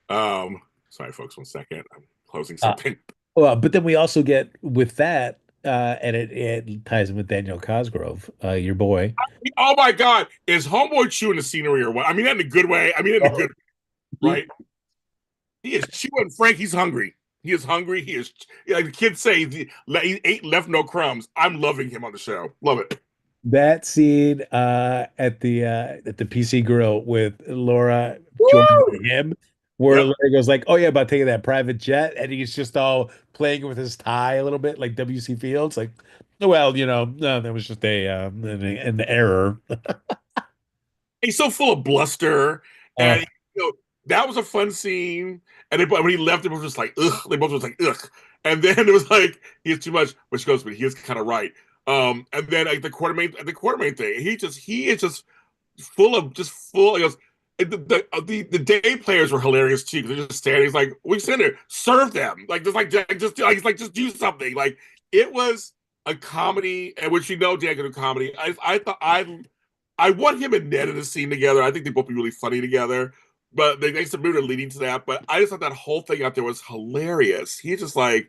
Sorry, folks, 1 second. I'm closing Uh, something. well, but then we also get with that, and it ties in with Daniel Cosgrove, your boy. Oh my God, is Homeboy chewing the scenery or what? I mean, that in a good way. I mean, in a Oh, good, he- right? He is chewing. Frank, he's hungry. He is hungry. He is like the kids say. He ain't left no crumbs. I'm loving him on the show. Love it. that scene at the PC Grill with Laura joining Woo! him, where Yep. Laura goes like, "Oh yeah, about taking that private jet," and he's just all playing with his tie a little bit, like WC Fields, like, well, no, that was just an error. He's so full of bluster, Uh, and that was a fun scene. And then, but when he left, they both just like ugh. They both was like ugh. And then it was like he is too much, which goes, but he is kind of right. And then like the Quartermaine thing, he is just full. He goes, the day players were hilarious too because they're just standing. He's like, we stand there, serve them, he's like just do something. Like it was a comedy, and which Dan can do comedy. I thought I want him and Ned in a scene together. I think they both be really funny together. But they some movie leading to that. But I just thought that whole thing out there was hilarious. He's just like,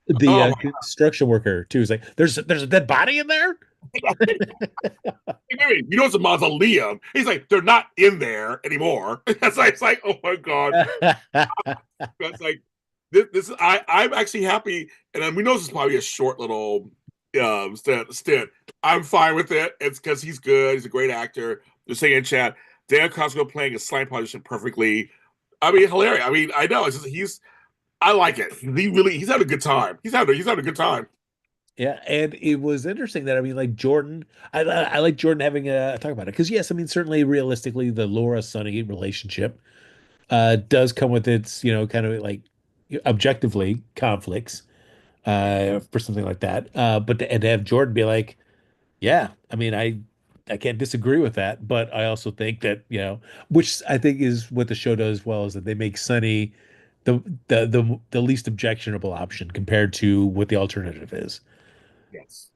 the oh my construction worker too is like, there's a dead body in there. God. You know it's a mausoleum. He's like, they're not in there anymore. It's like, oh my God. That's like this is I'm actually happy, and we know this is probably a short little stint. I'm fine with it. It's because he's good. He's a great actor. They're saying in chat Dan Costco playing his slang politician perfectly. I mean, hilarious. I mean, I know it's just I like it. He's having a good time. He's having a good time. Yeah, and it was interesting that I mean, like Jordan, I like Jordan having a talk about it because yes, I mean certainly realistically the Laura Sonny relationship does come with its kind of like objectively conflicts for something like that. And to have Jordan be like, yeah, I mean I can't disagree with that, but I also think that which I think is what the show does well is that they make Sonny the the least objectionable option compared to what the alternative is. Yes.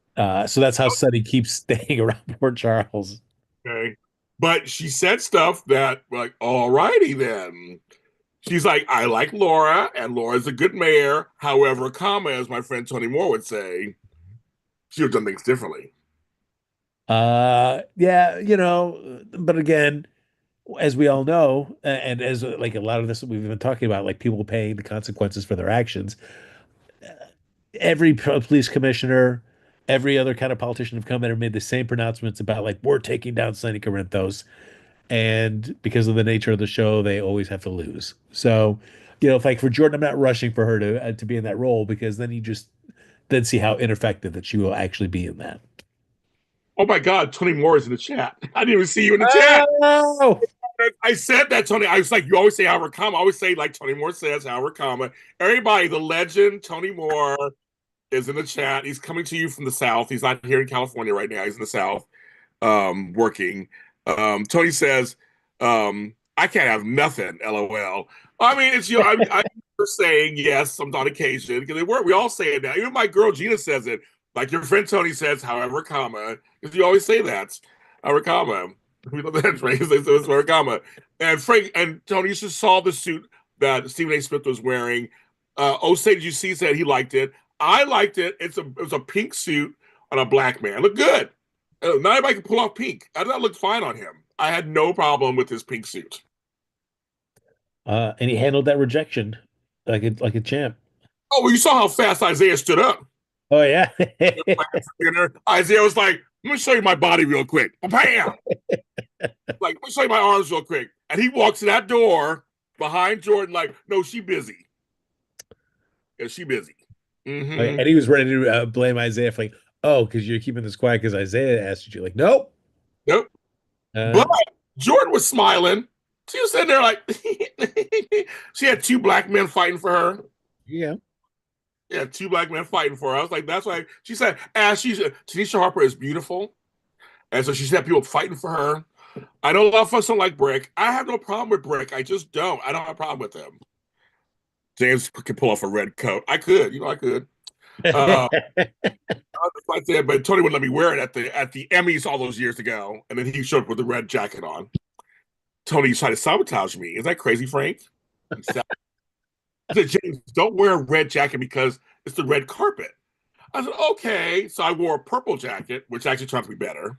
So that's how Sonny keeps staying around Port Charles. Okay. But she said stuff that like, all righty then. She's like, I like Laura, and Laura's a good mayor. However, comma, as my friend Tony Moore would say, she would have done things differently. Yeah, but again, as we all know, and as like a lot of this that we've been talking about, like people paying the consequences for their actions. Every police commissioner, every other kind of politician have come in and made the same pronouncements about like we're taking down Sonny Corinthos, and because of the nature of the show, they always have to lose. So, if like for Jordan, I'm not rushing for her to be in that role because then you just then see how ineffective that she will actually be in that. Oh my God, Tony Moore is in the chat. I didn't even see you in the chat. Oh, I said that, Tony. I was like, you always say Howard comma. I always say, like Tony Moore says, Howard comma. Everybody, the legend, Tony Moore, is in the chat. He's coming to you from the South. He's not here in California right now. He's in the South, working. Tony says, I can't have nothing, LOL. I mean, it's I'm saying yes, I'm on occasion, because we all say it now. Even my girl Gina says it. Like your friend Tony says, however, comma, because you always say that. However, comma. We know that's right. It's however, comma. And Frank and Tony, you just saw the suit that Stephen A. Smith was wearing. Osage UC said he liked it. I liked it. It was a pink suit on a black man. It looked good. Not everybody can pull off pink. I thought it looked fine on him. I had no problem with his pink suit. and he handled that rejection like a champ. Oh, well, you saw how fast Isaiah stood up. Oh yeah. Isaiah was like, let me show you my body real quick. Bam! Like, let me show you my arms real quick. And he walks to that door behind Jordan, like, no, she busy. Yeah, she busy. Oh, yeah. Mm-hmm. And he was ready to blame Isaiah for like, oh, because you're keeping this quiet because Isaiah asked you. Like, nope. Nope. Uh, But Jordan was smiling. She was sitting there like, she had two black men fighting for her. yeah. Yeah, two black men fighting for her. I was like, that's why she said, Tanisha Harper is beautiful. And so she had people fighting for her. I know a lot of folks don't like Brick. I have no problem with Brick. I just don't. I don't have a problem with him. James could pull off a red coat. I could, I could. Uh, I said, but Tony wouldn't let me wear it at the Emmys all those years ago, and then he showed up with the red jacket on. Tony tried to sabotage me. Is that crazy, Frank? I said, James, don't wear a red jacket because it's the red carpet. I said, okay. So I wore a purple jacket, which actually turned out to be better.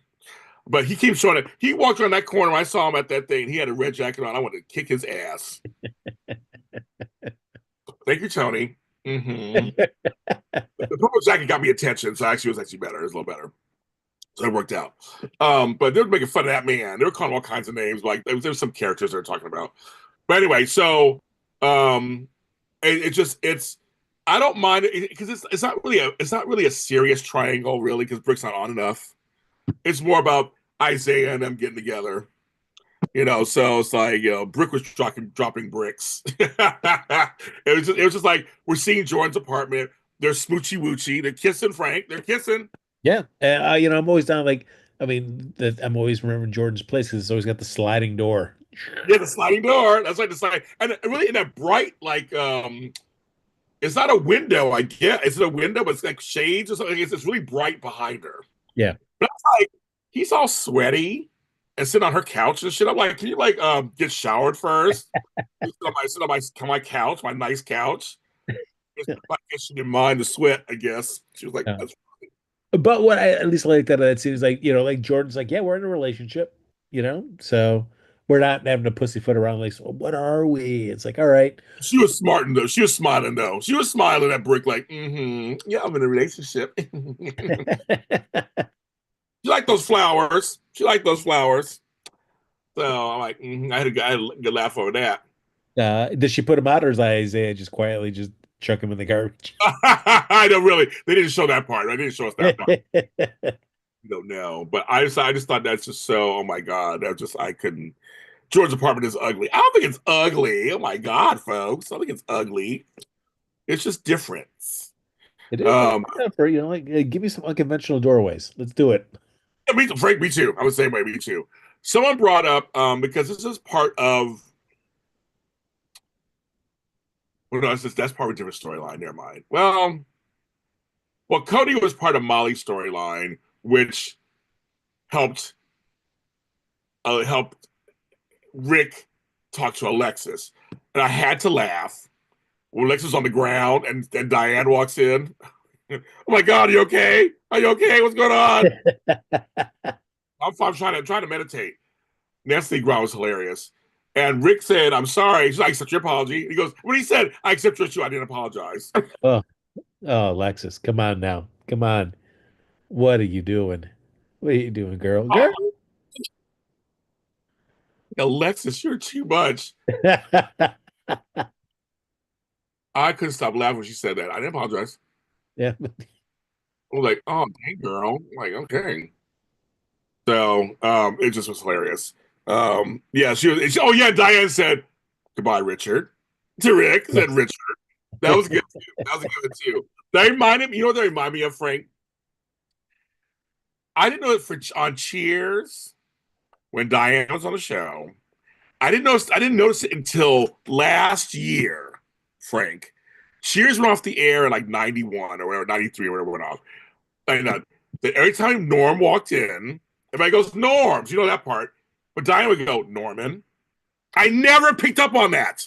But he keeps showing it. He walked around that corner. I saw him at that thing. He had a red jacket on. I wanted to kick his ass. Thank you, Tony. Mm-hmm. The purple jacket got me attention, so actually it was actually better. It was a little better. So it worked out. But they were making fun of that man. They were calling him all kinds of names. Like there's some characters they're talking about. But anyway, so it's I don't mind it because it's not really a serious triangle really because Brick's not on enough. It's more about Isaiah and them getting together. So it's like Brick was dropping bricks. It was just like we're seeing Jordan's apartment. They're smoochy woochy. They're kissing Frank. They're kissing. Yeah. I'm always down like, I mean, I'm always remembering Jordan's place because it's always got the sliding door. Yeah, the sliding door. That's like the slide, and really in that bright like it's not a window. I guess it's a window, but it's like shades or something. It's really bright behind her. Yeah. But I'm like, he's all sweaty and sitting on her couch and shit. I'm like, can you like get showered first? sit on my couch, my nice couch. I guess she didn't mind the sweat. I guess she was like, Yeah. that's But what I at least like that scene is like, like Jordan's like, yeah, we're in a relationship, so we're not having to pussyfoot around like, so what are we? It's like, all right. she was smart though. She was smiling though. She was smiling at Brick like, yeah, I'm in a relationship. She liked those flowers. She liked those flowers. So I'm like, I had a good laugh over that. Does she put him out, or is Isaiah just quietly just chuck him in the garbage? I don't really. They didn't show that part. They didn't show us that part. We don't know. But I just thought that's just so. Oh my god, that just I couldn't. George's apartment is ugly. I don't think it's ugly. Oh my god, folks, I don't think it's ugly. It's just different. It is like Um, for like give me some unconventional doorways. Let's do it. Frank, me too. I would say, me too. Someone brought up because this is part of. Well, no, that's part of a different storyline. Never mind. Well, Cody was part of Molly's storyline, which helped helped Rick talk to Alexis, and I had to laugh when Alexis was on the ground and Diane walks in. Oh my God, are you okay? Are you okay? What's going on? I'm trying to meditate. Nancy Ground was hilarious. And Rick said, I'm sorry. She's like, I accept your apology. He goes, when he said, I accept your issue, I didn't apologize. Oh, oh, Alexis, come on now. Come on. What are you doing? What are you doing, girl? Girl. Oh, Alexis, you're too much. I couldn't stop laughing when she said that. I didn't apologize. Yeah. I was like, oh, dang, girl. I'm like, okay. So it just was hilarious. Yeah, oh, yeah, Diane said, goodbye, Richard. To Rick, said Richard. That was good too. That was a good one too. That reminded me, you know what that reminded me of, Frank? I didn't know it for on Cheers when Diane was on the show. I didn't notice it until last year, Frank. Cheers went off the air in like 91 or whatever, 93 or whatever went off. And every time Norm walked in, everybody goes, Norms, you know that part. But Diane would go, Norman. I never picked up on that.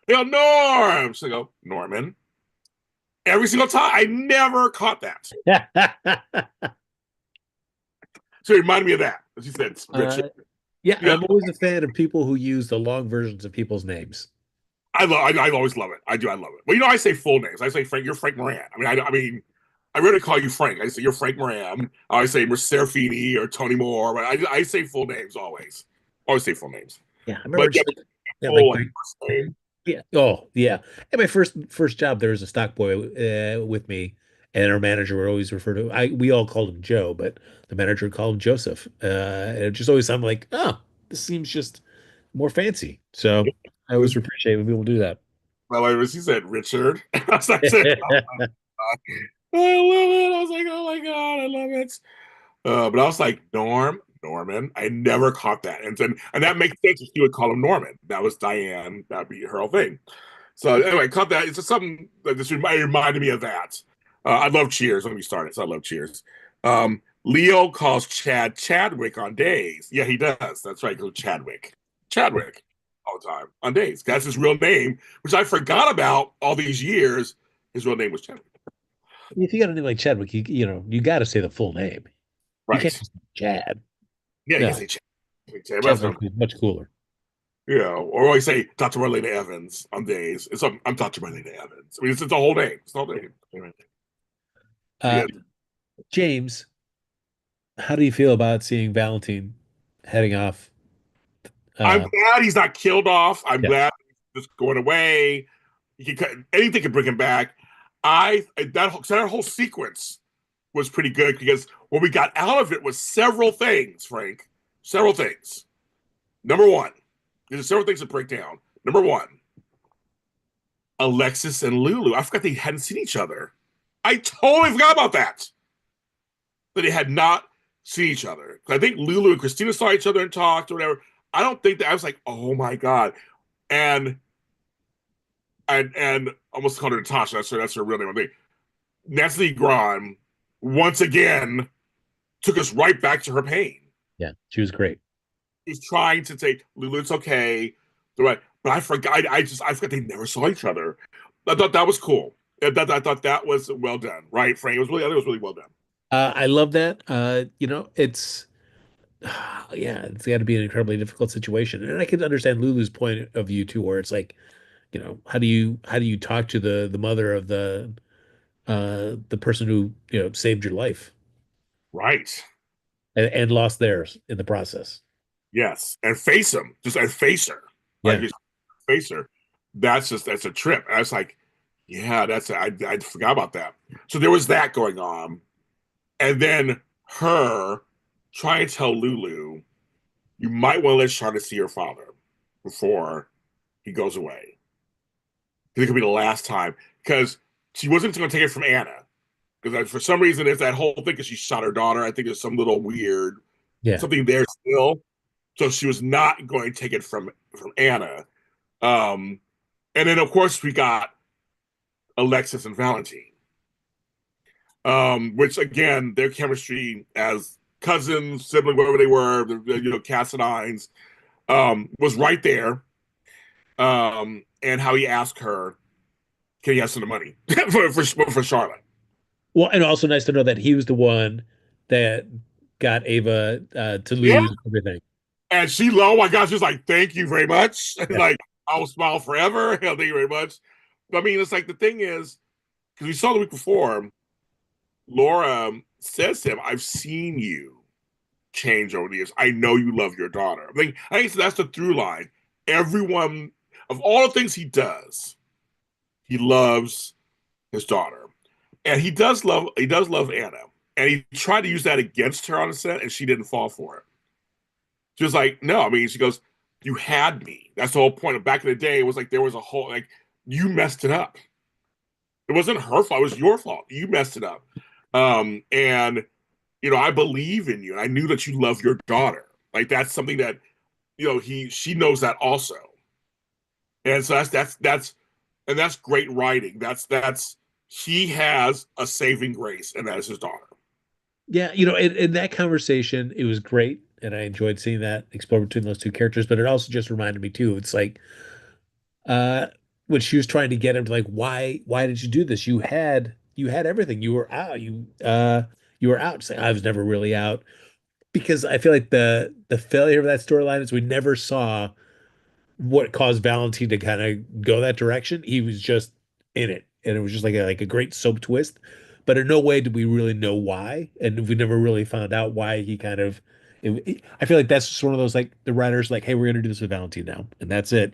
They go, Norm. So they go, Norman. Every single time. I never caught that. So it reminded me of that. As you said, Richard. Yeah, Yeah, I'm always a fan of people who use the long versions of people's names. I always love it. I do. I love it. Well, I say full names. I say Frank. You're Frank Moran. I mean, I rarely call you Frank. I say you're Frank Moran. I always say Serafini or Tony Moore. But I say full names always. Always say full names. Yeah, I remember But yeah, just like yeah, full like like first name. yeah. Oh, yeah. At my first job, there was a stock boy with me, and our manager would always refer to we all called him Joe, but the manager would call him Joseph. And it just always sounded like, oh, this seems just more fancy. So I always appreciate when people do that. Well, he said Richard. I said, I love it. I was like, oh my god, I love it. But I was like, Norman. I never caught that, and that makes sense if you would call him Norman. That was Diane. That'd be her whole thing. So anyway, caught that. It's just something that just reminded me of that. I love Cheers. Let me start it. So I love Cheers. Leo calls Chad Chadwick on days. Yeah, he does. That's right. Go Chadwick all the time on days. That's his real name, which I forgot about all these years. His real name was Chadwick. If you got a name like Chadwick, you got to say the full name. You can't Right. just say Chad. Yeah, you can No, say Chad. Chadwick is much cooler. Yeah, or I say Dr. Marlena Evans on days. I'm Dr. Marlena Evans. I mean, it's a whole name. It's a whole name. Uh, Yeah, James, how do you feel about seeing Valentine heading off? I'm Uh, glad he's not killed off. I'm yeah, glad he's just going away. Anything can bring him back. That whole sequence was pretty good because what we got out of it was several things, Frank. Several things. Number one, there's several things to break down. Number one, Alexis and Lulu. I forgot they hadn't seen each other. I totally forgot about that. That they had not seen each other. I think Lulu and Kristina saw each other and talked or whatever. I don't think that I was like, oh my god, and and almost called her Natasha. That's her real name. I think Nancy Graham once again took us right back to her pain. yeah, she was great. She's trying to say, Lulu, it's okay. Right. But I forgot. I forgot they never saw each other. I thought that was cool. I thought that was well done. Right, Frank? I think it was really well done. I love that. It's yeah, it's got to be an incredibly difficult situation, and I can understand Lulu's point of view too, where it's like, how do you talk to the mother of the person who saved your life Right. and lost theirs in the process. Yes, and face him, just and face her, like Yeah. just face her. That's a trip. And I was like, yeah, I forgot about that. So there was that going on, and then her trying to tell Lulu, you might want to let Charlotte see her father before he goes away. It could be the last time because she wasn't going to take it from Anna because for some reason it's that whole thing because she shot her daughter. I think there's some little weird Yeah. something there still. So she was not going to take it from Anna. Um, and then of course we got Alexis and Valentine, which again their chemistry as cousins, sibling, whatever they were, cats and nines, was right there. And how he asked her, "Can he have some of the money for Charlotte?" Well, and also nice to know that he was the one that got Ava to Yeah, lose everything. and she, oh my gosh, she's like, "Thank you very much." Yeah. Like, I'll smile forever. Thank you very much. But, I mean, it's like the thing is because we saw the week before, Laura says to him, "I've seen you change over the years. I know you love your daughter." I think that's the through line. Everyone of all the things he loves his daughter, and he does love Anna, and he tried to use that against her on a set, and she didn't fall for it. She was like, "No," I mean, she goes, "You had me." That's the whole point of back in the day. It was like there was a whole like you messed it up. It wasn't her fault. It was your fault. You messed it up. And I believe in you, and I knew that you love your daughter. Like that's something that she knows that also, and so that's great writing. That's he has a saving grace, and that is his daughter. Yeah, in that conversation, it was great, and I enjoyed seeing that explore between those two characters. But it also just reminded me too. It's like uh, when she was trying to get him to like, why did you do this? You had everything. You were out. You were out. It's like, I was never really out because I feel like the failure of that storyline is we never saw what caused Valentine to kind of go that direction. He was just in it, and it was just like a great soap twist. But in no way did we really know why, and we never really found out why he kind of. I feel like that's just one of those like the writers like, hey, we're gonna do this with Valentine now, and that's it.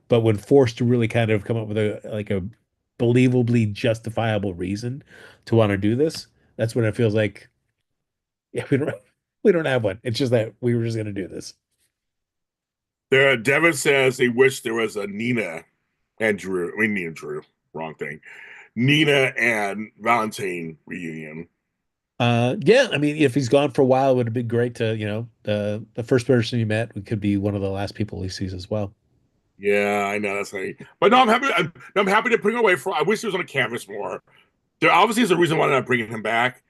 But when forced to really kind of come up with a believably justifiable reason to want to do this, that's when it feels like, yeah, we don't have one. It's just that we were just gonna do this. Devin says they wish there was a Nina and Drew. I mean, Nina and Drew, wrong thing. Nina and Valentine reunion. Yeah, I mean, if he's gone for a while, it would have been great to, the first person he met could be one of the last people he sees as well. Yeah, I know that's funny. But no, I'm happy to bring him away. I wish he was on a canvas more. There obviously is a reason why they're not bringing him back.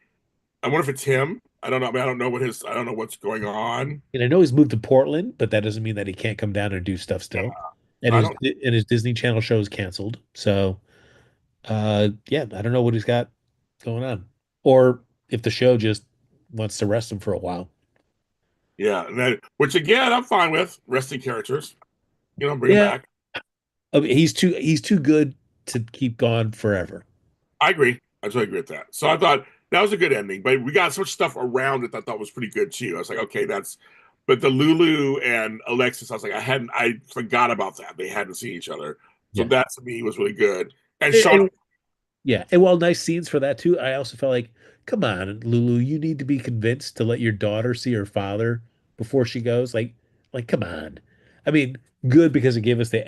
I wonder if it's him. I don't know. I mean, I don't know what's going on. And I know he's moved to Portland, but that doesn't mean that he can't come down and do stuff still. And I his don't. and his Disney Channel show is canceled. So, yeah, I don't know what he's got going on, or if the show just wants to rest him for a while. Yeah, which again, I'm fine with resting characters. Bring him Yeah, back. I mean, he's too good to keep gone forever. I agree. I totally agree with that. So I thought that was a good ending, but we got so much stuff around it that I thought was pretty good too. I was like, okay, that's. But the Lulu and Alexis, I was like, I forgot about that. They hadn't seen each other, so Yeah. that to me was really good. And And, Sean, and Yeah, and while nice scenes for that too, I also felt like, come on, Lulu, you need to be convinced to let your daughter see her father before she goes. Like, come on. I mean, good because it gave us the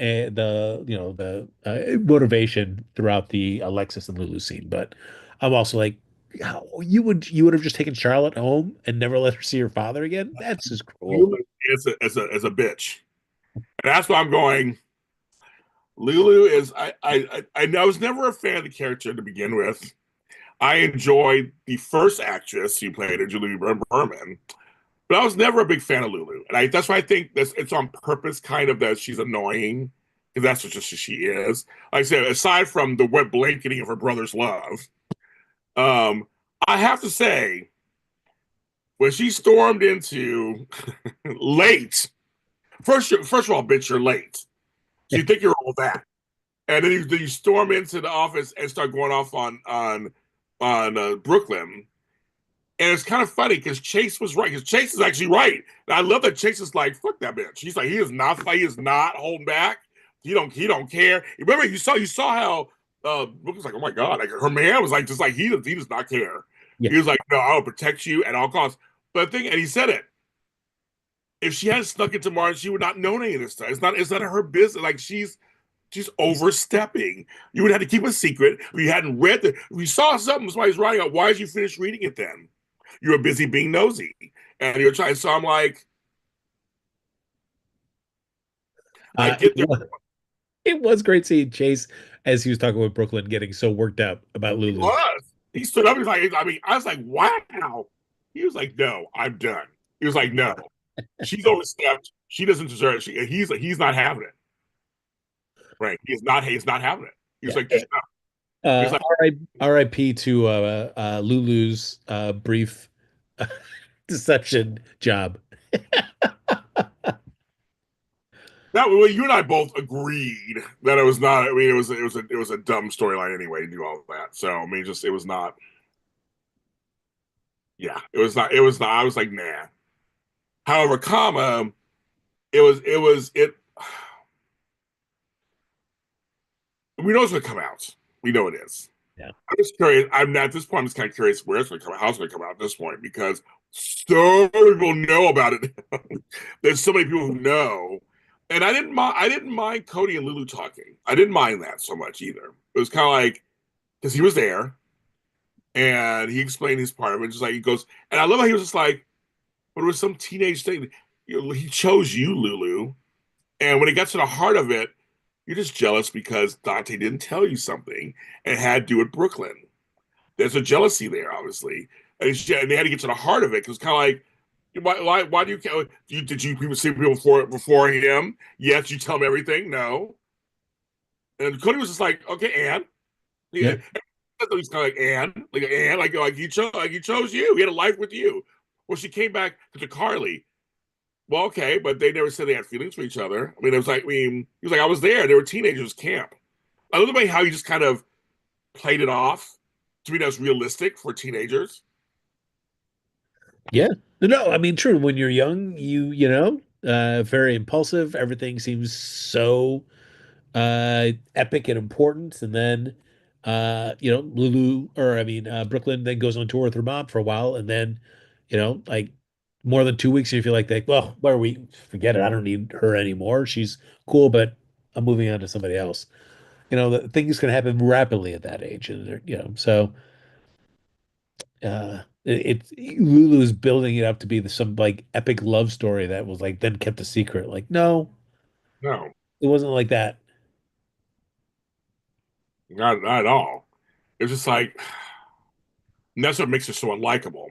motivation throughout the Alexis and Lulu scene. But I'm also like, how, you would have just taken Charlotte home and never let her see her father again? That's just cruel. Lulu is a bitch, and that's why I'm going. Lulu is I was never a fan of the character to begin with. I enjoyed the first actress who played her, Julie Berman, but I was never a big fan of Lulu, and that's why I think it's on purpose, kind of that she's annoying because that's what just she is. Like I said, aside from the wet blanketing of her brother's love, um, I have to say when she stormed into late, first of all, bitch, you're late. So you think you're all that, and then you storm into the office and start going off on Brooklyn, And it's kind of funny because Chase was right. Because Chase is actually right. And I love that Chase is like, fuck that bitch. He's like, he is not holding back. He don't care. Remember, you saw how Brooke was like, oh my God, like her man was like, just like he does not care. Yeah. He was like, no, I'll protect you at all costs. But the thing, and he said it. If she had snuck into Mars, she would not know any of this stuff. It's not her business. Like she's overstepping. You would have to keep a secret. If you hadn't read it, if you saw something, somebody's writing out, why did you finish reading it then? You were busy being nosy. And you're trying, so I'm like, I Uh, get it there. was, it was great seeing Chase as he was talking with Brooklyn getting so worked up about He Lulu. was. He stood up. He's like, I mean, I was like, wow. He was like, no, I'm done. He was like, no, she's overstepped. She doesn't deserve it. He's not having it. Right. He's not having it. He was Yeah. like, just no. He's like, RIP to Lulu's brief deception job. that well, you and I both agreed that it was not. I mean, it was a dumb storyline anyway to do all of that. So I mean, just it was not. Yeah, it was not. It was not. I was like, nah. However, comma, it. We know it's going to come out. We know it is. Yeah. I'm just curious. I'm not at this point. I'm just kind of curious where it's going to come out, how it's going to come out at this point because so many people know about it. There's so many people who know, and I didn't mind. I didn't mind Cody and Lulu talking. I didn't mind that so much either. It was kind of like because he was there and he explained his part of it. Just like he goes, and I love how he was just like, but it was some teenage thing. He chose you, Lulu, and when it got to the heart of it, you're just jealous because Dante didn't tell you something and had to do with Brooklyn. There's a jealousy there, obviously, and they had to get to the heart of it because kind of like, why do you care? Did you people see people before him? Yes, you tell him everything. No, and Cody was just like, okay, and Yeah. yeah, he's kind of like and like he chose you. He had a life with you. Well, she came back to Carly. Well, okay, but they never said they had feelings for each other. I mean, it was like, I mean, he was like, I was there. They were teenagers camp. I love the way how he just kind of played it off to me that's realistic for teenagers. Yeah. No, I mean, true. When you're young, very impulsive. Everything seems so epic and important. And then, Lulu, or I mean, Brooklyn then goes on tour with her mom for a while. And then, like more than 2 weeks, you feel like, well, why are we, forget it. I don't need her anymore. She's cool, but I'm moving on to somebody else. The things can happen rapidly at that age. And, so Lulu is building it up to be some like epic love story that was like then kept a secret. Like, no, No, it wasn't like that. not at all. It's just like, and that's what makes her so unlikable.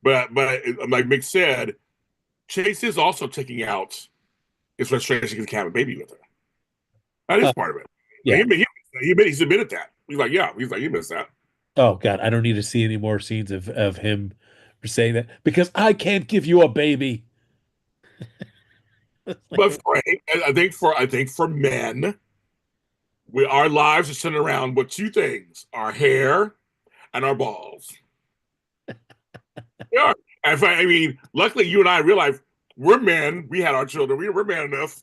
But like Mick said, Chase is also taking out his frustration because he can't have a baby with her. That is Uh, part of it. yeah. He's admitted that. He's like, yeah, he's like, he missed that. Oh God, I don't need to see any more scenes of him saying that because I can't give you a baby. Like, But Frank, I think for men, our lives are centered around what two things: our hair and our balls. Yeah. I mean, luckily you and I realize we're men. We had our children. We're man enough.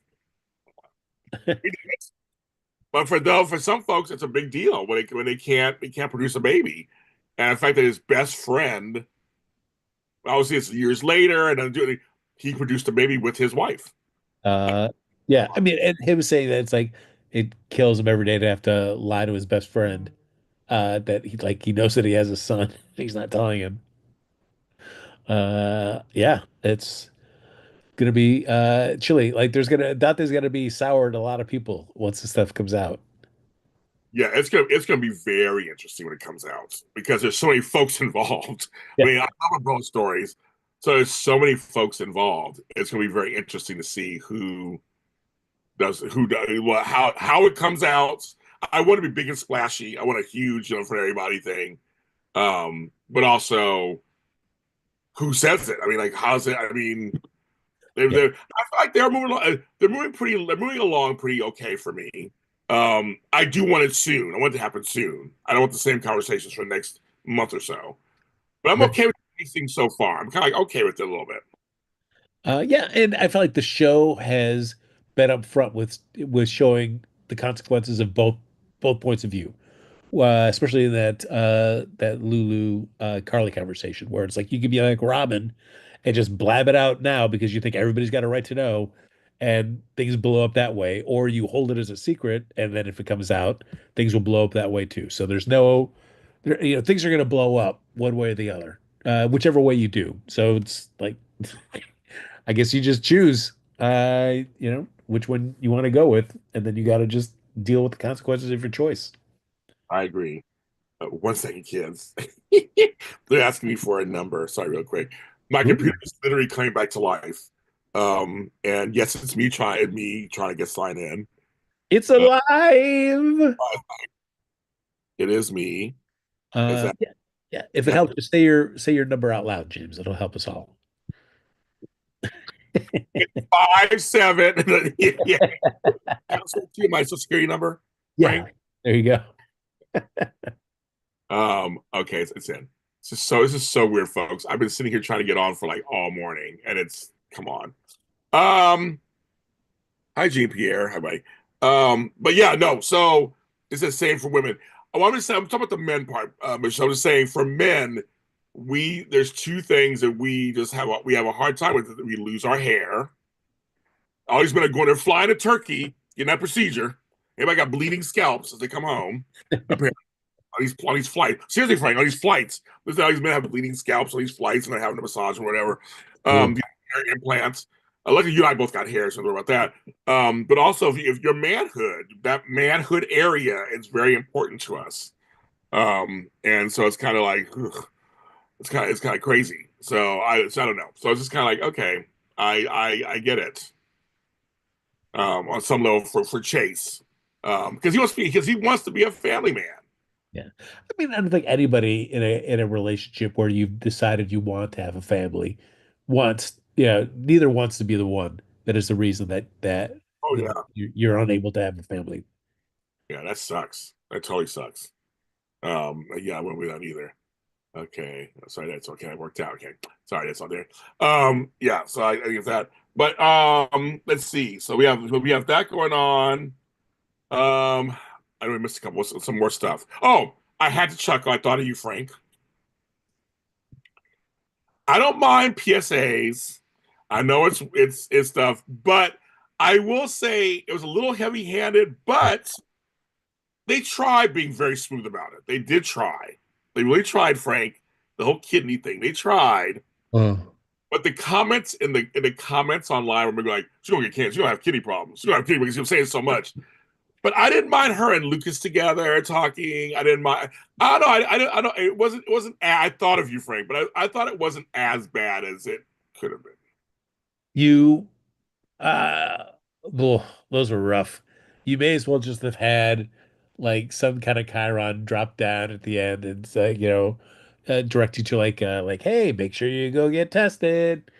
But for some folks, it's a big deal when they can't produce a baby. And the fact that his best friend, obviously it's years later, and then he produced a baby with his wife. uh, yeah. I mean, and him saying that it's like it kills him every day to have to lie to his best friend. That he knows that he has a son. He's not telling him. Yeah, it's gonna be chilly. Like Dante's gonna be sour to a lot of people once the stuff comes out. Yeah, it's gonna be very interesting when it comes out because there's so many folks involved. I Yeah. mean, I love Bro stories, so there's so many folks involved. It's gonna be very interesting to see how it comes out. I want to be big and splashy. I want a huge, for everybody thing. But also who says it? I mean, like, how's it? I mean, Yeah. I feel like they're moving. They're moving along pretty okay for me. I do want it soon. I want it to happen soon. I don't want the same conversations for the next month or so. But I'm Right. okay with pacing so far. I'm kind of like okay with it a little bit. Yeah, and I feel like the show has been upfront with showing the consequences of both points of view. Especially in that Lulu Carly conversation where it's like you could be like Robin and just blab it out now because you think everybody's got a right to know, and things blow up that way, or you hold it as a secret, and then if it comes out, things will blow up that way too. So there's no, things are going to blow up one way or the other, whichever way you do. So it's like, I guess you just choose, which one you want to go with, and then you got to just deal with the consequences of your choice. I agree. 1 second, kids. They're asking me for a number. Sorry, real quick. My computer Ooh. is literally coming back to life. And yes, it's me trying to get signed in. It's Uh, alive. it is me. Is that Yeah, yeah. If it helps, just say your number out loud, James. It'll help us all. 57? Yeah, yeah. Can I say to you my social security number, Yeah, Frank? there you go. Okay, it's in. This is so weird, folks. I've been sitting here trying to get on for like all morning, and it's come on. Um, Hi, Jean Pierre. Hi, buddy. But yeah, no. So it's the same for women. I want to say I'm talking about the men part, but so I'm just saying for men, there's two things that we have a hard time with. We lose our hair. Always been going there flying to Turkey, getting that procedure. Everybody got bleeding scalps as they come home. Apparently, on these flights. Seriously, Frank, on these flights. Listen, all these men have bleeding scalps on these flights, and they're having a massage or whatever. Ugh. The hair implants. Luckily, you and I both got hair, so don't worry about that. But also, if your manhood, that manhood area is very important to us. And so it's kind of like ugh, it's kind of crazy. So I don't know. So it's just kind of like okay, I get it. On some level for Chase, because he wants to be a family man. Yeah. I mean, I don't think anybody in a relationship where you've decided you want to have a family wants, neither wants to be the one that is the reason Oh that yeah, you're unable to have a family. yeah, that sucks. That totally sucks. Yeah, I wouldn't be that either. Okay, sorry, that's okay. It worked out. Okay, sorry, that's not there. Yeah, so I give that. But let's see. So we have that going on. I know we missed a couple, some more stuff. Oh, I had to chuckle. I thought of you, Frank. I don't mind PSAs. I know it's stuff, but I will say it was a little heavy-handed, but they tried being very smooth about it. They did try. They really tried, Frank. The whole kidney thing. They tried. Oh. But the comments in the comments online were like, she's gonna get cancer, she's gonna have kidney problems. She's gonna have kidney because she's saying so much. But I didn't mind her and Lucas together talking. I didn't mind. I don't know. I don't. It wasn't. I thought of you, Frank, but I thought it wasn't as bad as it could have been. You Uh, ugh, those were rough. You may as well just have had like some kind of Chiron drop down at the end and say, direct you to like, hey, make sure you go get tested.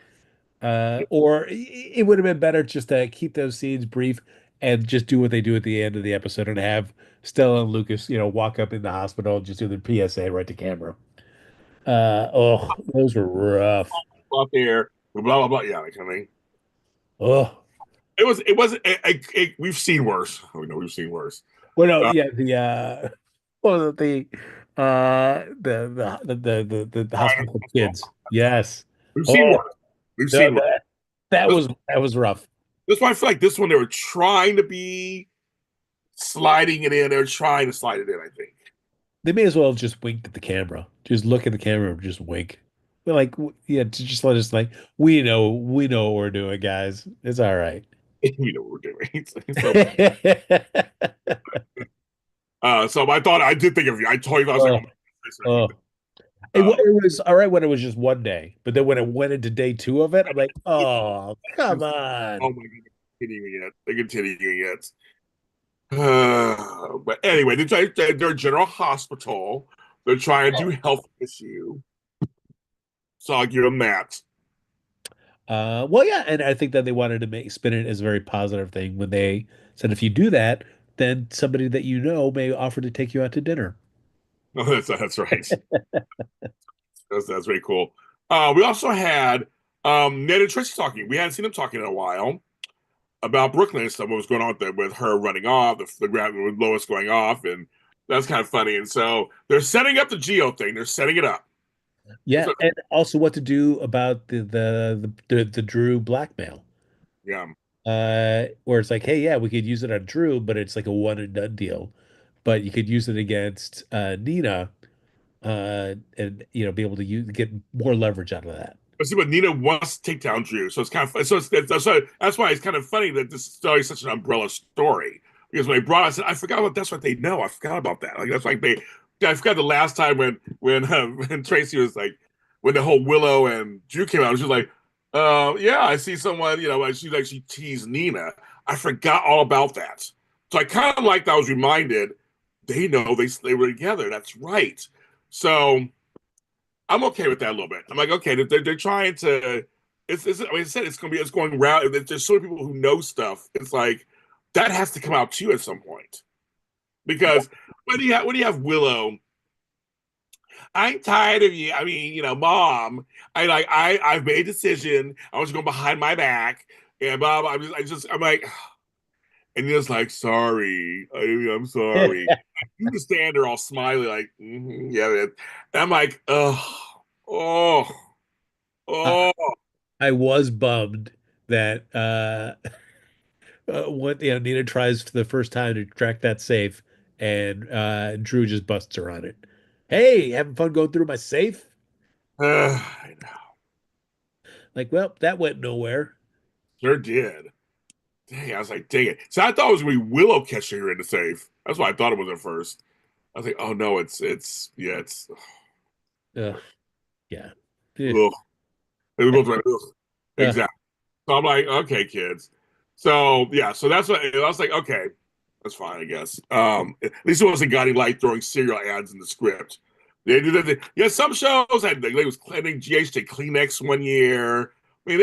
Or it would have been better just to keep those scenes brief and just do what they do at the end of the episode and have Stella and Lucas, walk up in the hospital and just do their PSA right to camera. Oh, those were rough. Out there, blah blah blah. Yeah, like, I mean, Oh. it was. It wasn't. We've seen worse. We know we've seen worse. Well, no, Uh, yeah, well, the hospital for kids. Yes. we've seen Oh, worse. We've no, seen worse. that That's, was rough. that's why I feel like this one they were trying to be sliding it in. They were trying to slide it in. I think. They may as well have just winked at the camera. Just look at the camera and just wink. But like, yeah, to just let us like, we know what we're doing, guys. It's all right. You know what we're doing. So I did think of you. I told you I was like, oh Oh, my goodness. oh. It was all right when it was just one day, but then when it went into day two of it, I'm like, oh, come Oh on. my god, they're continuing it. They're continuing it. But anyway, they're a general hospital. They're trying to do health issue. So I'll give them that. Well, yeah, and I think that they wanted to make spin it as a very positive thing when they said if you do that, then somebody that you know may offer to take you out to dinner. No, that's right. That's very cool. We also had Ned and Tracy talking. We hadn't seen them talking in a while about Brooklyn and stuff. What was going on there with her running off, the ground with Lois going off, and that's kind of funny. And so they're setting up the Geo thing. They're setting it up. Yeah, So, and also what to do about the Drew blackmail. yeah. Where it's like, hey, yeah, we could use it on Drew, but it's like a one and done deal. But you could use it against Nina, and be able to get more leverage out of that. But see, but Nina wants to take down Drew, so it's kind of so that's why it's kind of funny that this story is such an umbrella story. Because when they brought us, I forgot about that's what they know. I forgot about that. Like that's like they, I forgot the last time when Tracy was like when the whole Willow and Drew came out, she was like, yeah, I see someone, and she teased Nina. I forgot all about that. So I kind of like that I was reminded they know they were together. That's right. So I'm okay with that a little bit. I'm like, okay, they're trying to. It's like I said, it's going round. There's so many people who know stuff. It's like that has to come out too at some point because when you have Willow, I'm tired of you. I mean, Mom, I've made a decision. I was going behind my back, and Bob, I'm like, and he was like, sorry, I'm sorry. You just stand there all smiley, like, yeah, man. And I'm like, oh. I, Oh, I was bummed that what Nina tries for the first time to track that safe, and Drew just busts her on it. Hey, having fun going through my safe? I Like, well, that went nowhere. sure did. Dang, I was like, dang it. So I thought it was gonna be Willow catching her in the safe. That's what I thought it was at first. I was like, oh no, yeah, it's Ugh, yeah. Eh, ugh. It was both like, ugh. uh, Exactly. So I'm like, okay, kids. So yeah, so that's what I was like, okay, that's fine, I guess. At least it wasn't Guiding Light throwing cereal ads in the script. They did that. Yeah, some shows had they was cleaning GH to Kleenex one year. Frank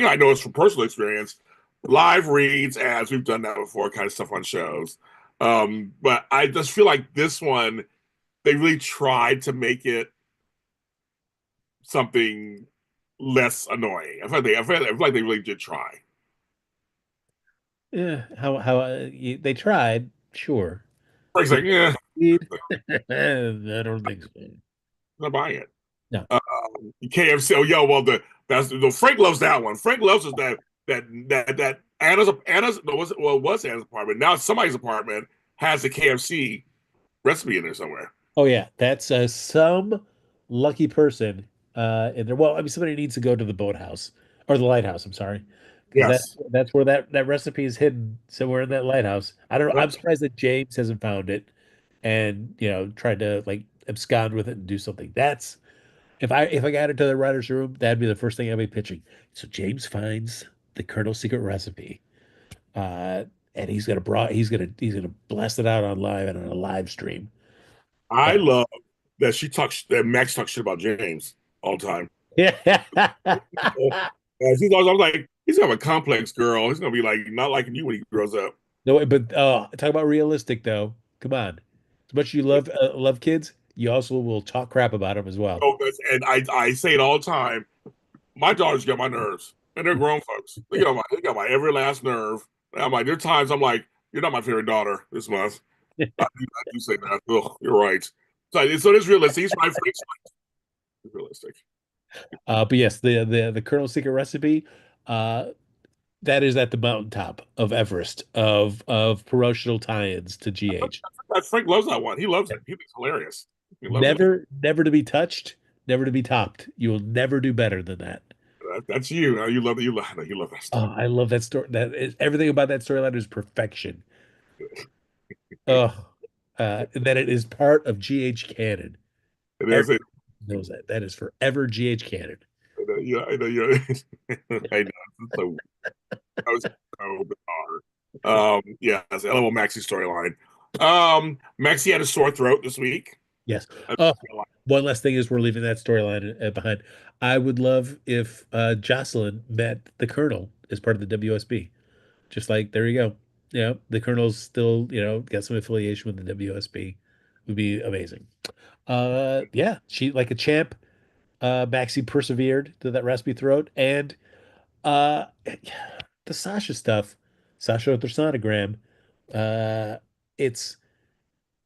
and I know this from personal experience. Live reads, ads, we've done that before, kind of stuff on shows. But I just feel like this one, they really tried to make it something less annoying. I feel like they really did try. yeah. How they tried, sure. Frank's Did like, yeah, they succeed? I don't think so. I'm not buying it. No. KFC. Oh, yo, well, Frank loves that one. Frank loves is that Anna's no, it was Anna's apartment. Now somebody's apartment has a KFC recipe in there somewhere. Oh yeah, that's some lucky person in there. Well, I mean, somebody needs to go to the boathouse or the lighthouse. I'm sorry, because Yes. that's where that recipe is hidden somewhere in that lighthouse. I don't know. Yep. I'm surprised that James hasn't found it and tried to like abscond with it and do something. That's if I got into the writer's room, that'd be the first thing I'd be pitching. So James finds the Colonel's secret recipe, and he's gonna blast it out on live and on a live stream. I And love that Max talks shit about James all the time. yeah. I was like, he's gonna have a complex girl. He's gonna be like not liking you when he grows up. No, but talk about realistic though. Come on. As much as you love kids, you also will talk crap about them as well. And I say it all the time. My daughters get my nerves, and they're grown folks. They got my every last nerve. And I'm like, there are times I'm like, you're not my favorite daughter this month. I do say that. Ugh, you're right. So it's realistic. He's my friend. It's realistic. But yes, the Colonel's secret recipe, uh, that is at the mountaintop of Everest of promotional tie-ins to GH. Frank loves that one. He loves it. He thinks it's hilarious. He loves it. Never to be touched, never to be topped. You will never do better than that. That's you. You love that stuff. Oh, I love that story. Everything about that storyline is perfection. Oh, that it is part of GH canon. It is. Everyone knows that. That is forever GH canon. Yeah, I know. Yeah, I know. So that was so bizarre. Yeah, that's a little Maxi storyline. Maxi had a sore throat this week. Yes. Oh, one last thing is we're leaving that storyline behind. I would love if Jocelyn met the Colonel as part of the WSB. Just like there you go. The Colonel's still, got some affiliation with the WSB. Would be amazing. Yeah, she like a champ. Maxie persevered to that raspy throat, and uh, the Sasha stuff, Sasha with her sonogram. Uh, it's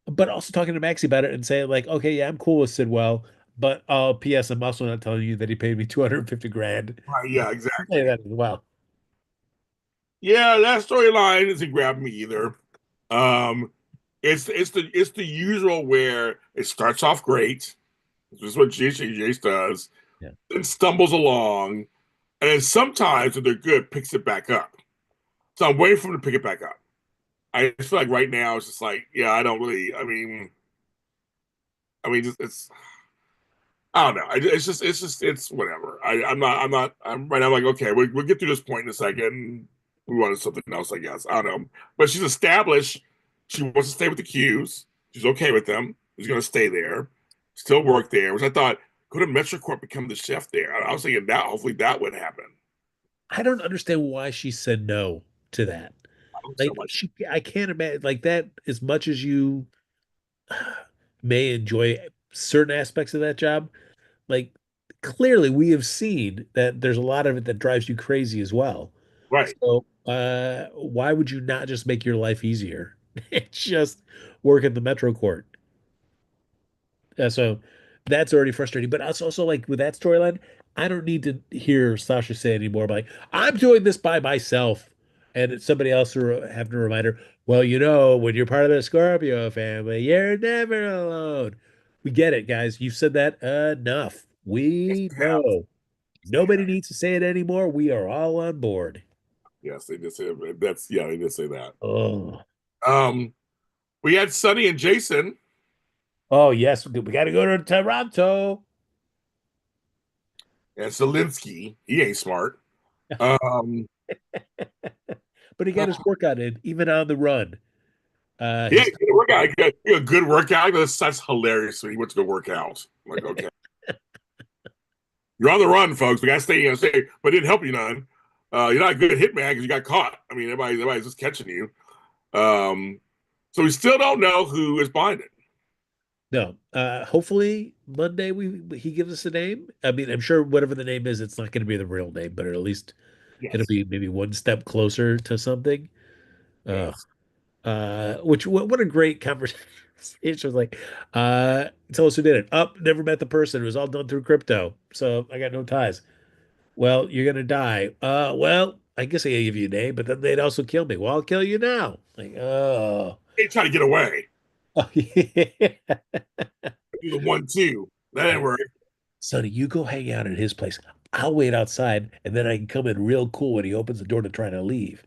but also talking to Maxie about it and saying like, okay, yeah, I'm cool with Sidwell, but P.S. I'm also not telling you that he paid me 250 grand. Right, yeah, Say exactly. that as well. Yeah, that storyline isn't grabbing me either. Um, it's the usual where it starts off great. This is what Jace does, Yeah. then stumbles along, and then sometimes if they're good, picks it back up. So I'm waiting for them to pick it back up. I feel like right now it's just like, yeah, I don't really. I mean, just, it's I don't know. It's whatever. I'm right now like, okay, we'll get through this point in a second. We wanted something else, I guess. I don't know. But she's established she wants to stay with the Qs. She's okay with them. She's going to stay there, still work there, which I thought could have MetroCorp become the chef there. I was thinking that hopefully that would happen. I don't understand why she said no to that. I don't understand Like why she. I can't imagine like that as much as you may enjoy certain aspects of that job. Like clearly we have seen that there's a lot of it that drives you crazy as well. Right. So why would you not just make your life easier? Just work at the Metro Court. So that's already frustrating. But also like with that storyline, I don't need to hear Sasha say anymore like, I'm doing this by myself. And it's somebody else having to remind her, well, when you're part of the Scorpio family, you're never alone. We get it, guys. You've said that enough. Yes, We they have. know. They Nobody have. needs to say it anymore. We are all on board. Yes, they did say that's yeah, they did say that. Oh, Um, we had Sonny and Jason oh yes, we got to go to Toronto. and Zelensky. He ain't smart. Um, But he got his workout in, even on the run. Yeah, He's good workout. You got a good workout. That's hilarious when he went to go work out. I'm like, okay, you're on the run, folks. We got to stay, but it didn't help you none. You're not a good hitman because you got caught. I mean, everybody's just catching you. Um, so we still don't know who is behind it. No. Hopefully Monday he gives us a name. I mean, I'm sure whatever the name is, it's not going to be the real name, but at least it'll Yes, be maybe one step closer to something. Uh, yes. which what a great conversation. It was like, tell us who did it. Up, never met the person. It was all done through crypto. So I got no ties. Well, you're gonna die. Well, I guess I could give you a name, but then they'd also kill me. Well, I'll kill you now. Like, oh, They try to get away. oh yeah. Do the 1-2. That didn't work. Sonny, you go hang out at his place. I'll wait outside, and then I can come in real cool when he opens the door to try to leave.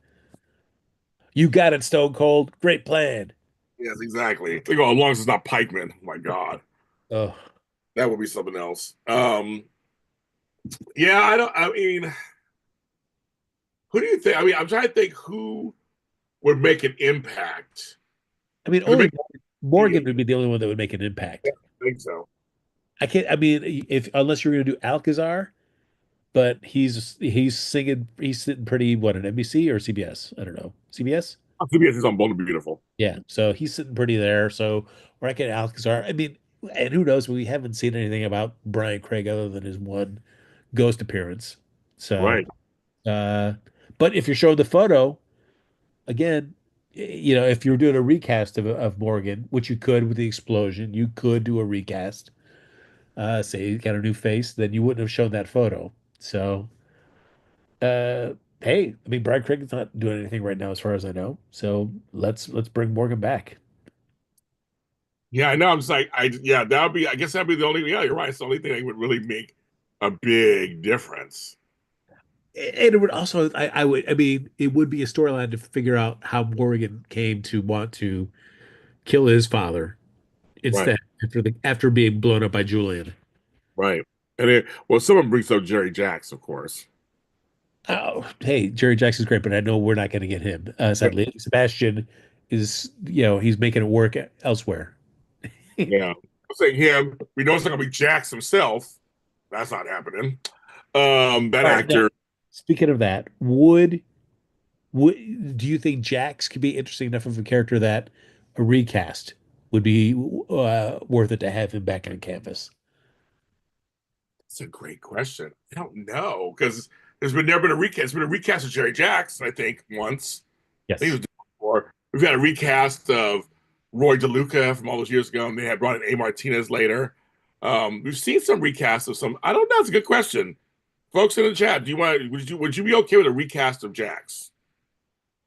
You got it, Stone Cold. Great plan. Yes, exactly. They go as long as it's not Pikeman. Oh my God, Oh, that would be something else. Yeah, I don't. I mean, who do you think? I mean, I'm trying to think who would make an impact. I mean, Would it only make? Yeah, Morgan would be the only one that would make an impact. I think so. I can't. I mean, if unless you're going to do Alcazar, but he's sitting pretty what on NBC or CBS? I don't know. CBS? CBS is on Bold and Beautiful. Yeah, so he's sitting pretty there. So or I get Alcazar. I mean, and who knows? We haven't seen anything about Brian Craig other than his one ghost appearance. So, Right. uh, but if you're showing the photo again, if you're doing a recast of Morgan, which you could with the explosion, you could do a recast. Say you got a new face, then you wouldn't have shown that photo. So, uh, hey, I mean, Brian Craig is not doing anything right now, as far as I know. So let's bring Morgan back. Yeah, I know. I'm just like, yeah, that would be, I guess that'd be the only, yeah, you're right. It's the only thing that would really make a big difference. And it would also, I mean, it would be a storyline to figure out how Morgan came to want to kill his father Right. instead after being blown up by Julian. Right. And then, well, someone brings up Jerry Jacks, of course. Oh, hey, Jerry Jackson's great, but I know we're not going to get him. Sadly, Sebastian is, he's making it work elsewhere. Yeah. I'm saying him. We know it's not going to be Jacks himself. That's not happening. That All right, now actor, speaking of that, do you think Jax could be interesting enough of a character that a recast would be worth it to have him back on canvas? That's a great question. I don't know because there's been never been a recast. There's been a recast of Jerry Jackson, I think, once. I think it Yes. was before. We've had a recast of Roy DeLuca from all those years ago, and they had brought in A. Martinez later. We've seen some recasts of some. I don't know. It's a good question, folks in the chat. Do you want? Would you be okay with a recast of Jax?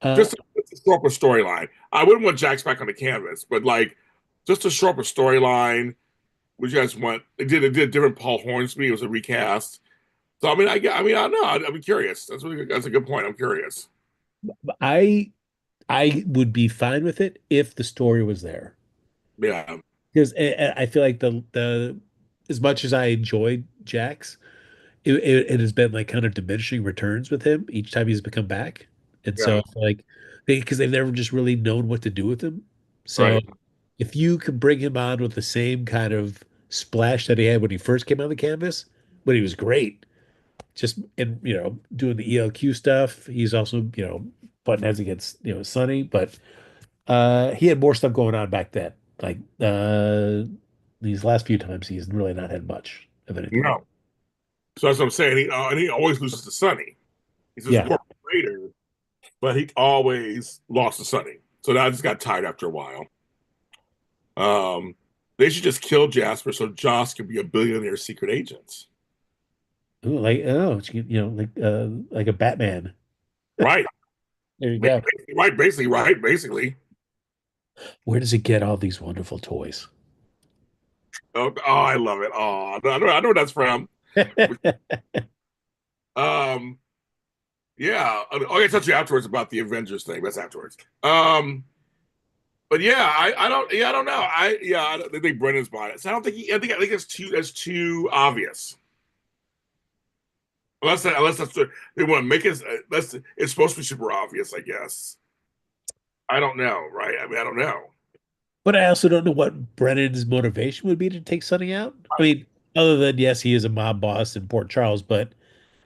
Uh, Just to shore up a storyline. I wouldn't want Jax back on the canvas, but like just to shore up a storyline. Would you guys want? It did different Paul Hornsby. It was a recast. So I mean, I don't know. I'd be curious. That's a good point. I'm curious. I I would be fine with it if the story was there. Yeah, Because I feel like the as much as I enjoyed Jax, it has been like kind of diminishing returns with him each time he's become back. And so yeah, I feel like because they've never just really known what to do with him. So right, if you could bring him on with the same kind of splash that he had when he first came on the canvas, when he was great, just in doing the ELQ stuff. He's also button heads against Sonny, but he had more stuff going on back then. Like these last few times, he's really not had much of anything. no. So that's what I'm saying. And he always loses to Sonny. He's a Yeah. sport raider, but he always lost to Sonny. So that just got tired after a while. Um, they should just kill Jasper so Joss can be a billionaire secret agent. Ooh, like a Batman. Right, There you go. basically. Where does he get all these wonderful toys? I love it. Oh, I know where that's from. Um, yeah. I'll get to touch you afterwards about the Avengers thing. That's afterwards. But yeah, I don't. Yeah, I don't know. I don't think Brennan's bought it. So I don't think I think it's too obvious. Unless they want to make it. Unless it's supposed to be super obvious, I guess. I don't know, right? I mean, I don't know. But I also don't know what Brennan's motivation would be to take Sonny out. I mean, other than yes, he is a mob boss in Port Charles, but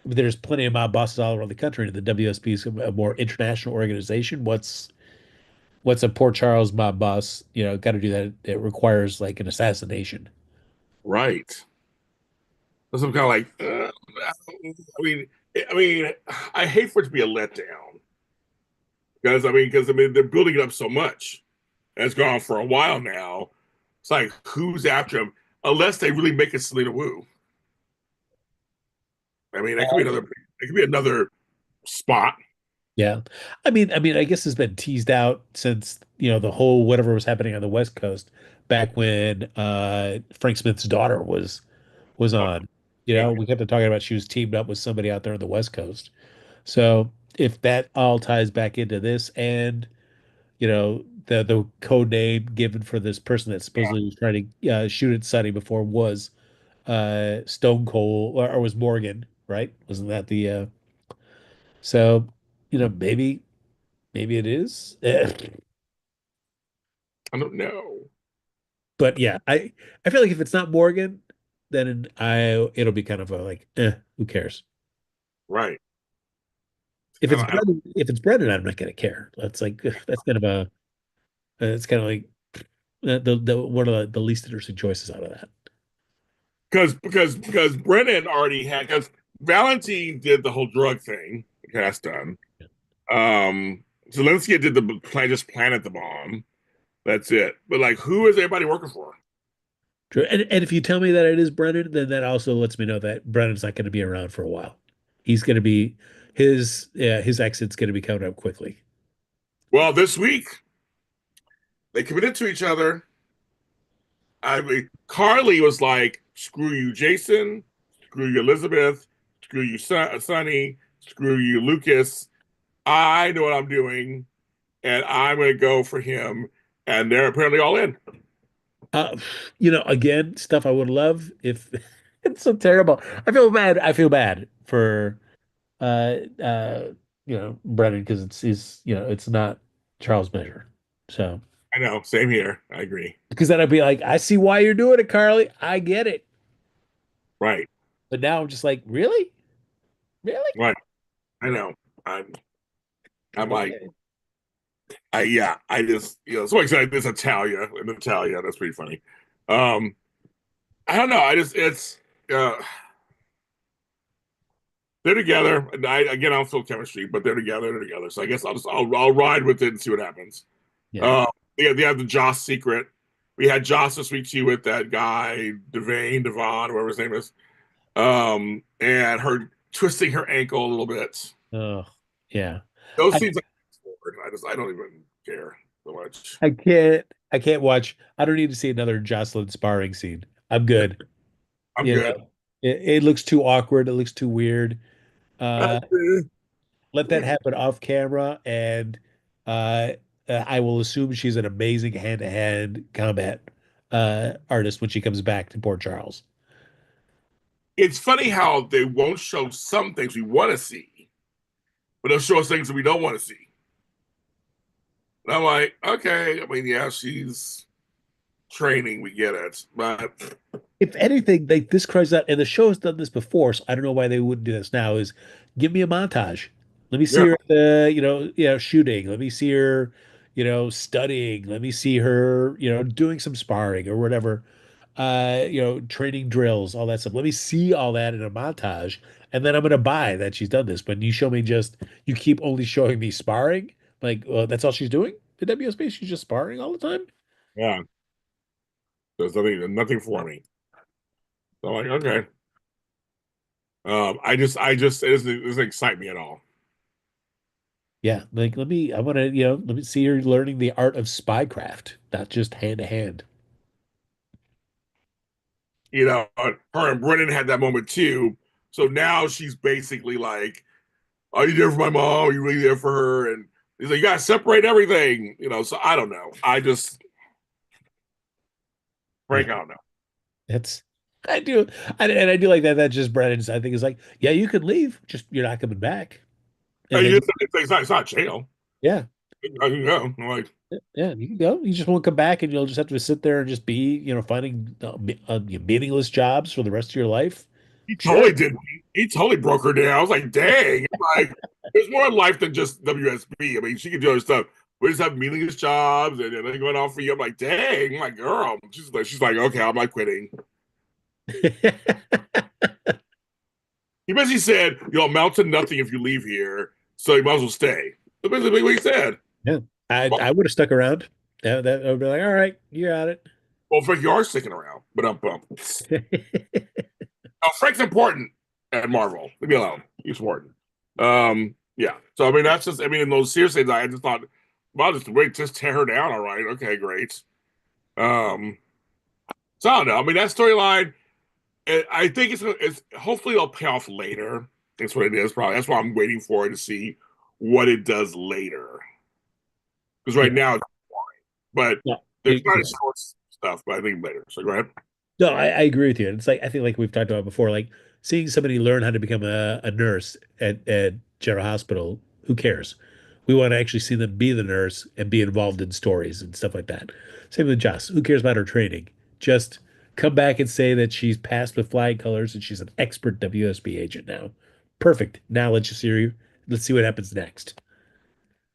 there's plenty of mob bosses all around the country. And the WSP is a more international organization. What's a Port Charles mob boss? Got to do that. It requires like an assassination. Right. So I'm kind of like, I mean, I hate for it to be a letdown because they're building it up so much, and it's gone on for a while now. It's like who's after him, unless they really make it Selena Wu. I mean, that could be another. It could be another spot. Yeah. I mean, I guess it's been teased out since, the whole whatever was happening on the West Coast back when Frank Smith's daughter was Oh, on. yeah, We kept on talking about she was teamed up with somebody out there on the West Coast. So if that all ties back into this and, the code name given for this person that yeah. supposedly was trying to shoot at Sonny before was Stone Cold or was Morgan, right? Wasn't that the so, maybe it is. I don't know. But yeah, I feel like if it's not Morgan, then it'll be kind of a like, who cares? Right. If I it's don't, I don't, Brendan, I'm not gonna care. That's like that's kind of a it's kind of like the one of the least interesting choices out of that. because Brennan already had because Valentine did the whole drug thing. Okay, that's done. Zelensky did the plan, just planted the bomb. That's it. But like, who is everybody working for? True. And if you tell me that it is Brendan, then that also lets me know that Brendan's not going to be around for a while. He's going to be his exit's going to be coming up quickly. Well, this week they committed to each other. I mean, Carly was like, "Screw you, Jason. Screw you, Elizabeth. Screw you, Sonny. Screw you, Lucas. I know what I'm doing, and I'm going to go for him." And they're apparently all in. Uh, again, stuff I would love if it's so terrible. I feel bad for uh Brennan because it's not Charles Measure. So I know. Same here. I agree. because then I'd be like, I see why you're doing it, Carly. I get it. Right. But now I'm just like, really? Really? Right. I know. I'm. I'm like, Okay. yeah, I just somebody said this Italia and Natalia. That's pretty funny. Um, I don't know. I just it's uh they're together. And I don't feel chemistry, but they're together. They're together. So I guess I'll ride with it and see what happens. Yeah. Uh, they have the Joss secret. We had Joss this week too with that guy Devon, whatever his name is. And her twisting her ankle a little bit. Oh, yeah. Those I scenes like I don't even care so much. I can't watch. I don't need to see another Jocelyn sparring scene. I'm Yeah, good. I'm You good. know, it looks too awkward. It looks too weird. Uh, Let that happen off camera, and uh, I will assume she's an amazing hand-to-hand combat artist when she comes back to Port Charles. It's funny how they won't show some things we want to see, but they'll show us things that we don't want to see. And I'm like, okay, I mean, yeah, she's training, we get it, but If anything, like this cries out, and the show has done this before, so I don't know why they wouldn't do this now, is give me a montage. Let me see yeah, her shooting. Let me see her, studying. Let me see her, doing some sparring or whatever. Training drills, all that stuff. Let me see all that in a montage, and then I'm gonna buy that she's done this. But you keep only showing me sparring, like, that's all she's doing in WSB. She's just sparring all the time. yeah, there's nothing for me. So I'm like, okay. It doesn't excite me at all. Yeah, like I want to, let me see her learning the art of spycraft, not just hand to hand. Her and Brennan had that moment too. So now she's basically like, "Are you there for my mom? Are you really there for her?" And he's like, "You gotta separate everything." So I don't know. Yeah, Frank, I don't know. that's I do, and I do like that. That's just Brennan's. I think is like, yeah, you can leave, just you're not coming back, and then It's not jail. yeah, I can go. I'm like, yeah, you can go. You just won't come back, and you'll just have to sit there and just be, finding meaningless jobs for the rest of your life. he Sure. totally did. He totally broke her down. I was like, dang. Like, there's more in life than just WSB. I mean, she can do other stuff. We just have meaningless jobs and they're going on for you. I'm like, dang, my girl. She's like, okay, I'm not quitting. He basically said, you'll amount to nothing if you leave here, so you might as well stay. That's basically what he said. Yeah, I Well, I would have stuck around. That I would be like, all right, you got it. well, Frank, you are sticking around, but I'm bummed. Oh, Frank's important at Marvel. Leave me alone. He's important. Yeah. So I mean, that's just. I mean, in those serious things, I just thought, well, just tear her down. All right. Okay, great. Um. So I don't know. I mean, that storyline. I think it's hopefully it'll pay off later. That's what it is. Probably that's why I'm waiting for it to see what it does later. Because right Yeah, now, but yeah, they're trying to yeah. show us stuff. But I think later. So go ahead. No, I agree with you. It's like I think like we've talked about before, like seeing somebody learn how to become a nurse at General Hospital, who cares? We want to actually see them be the nurse and be involved in stories and stuff like that. Same with Joss. Who cares about her training? Just come back and say that she's passed with flying colors and she's an expert WSB agent now. Perfect. Now let's see what happens next.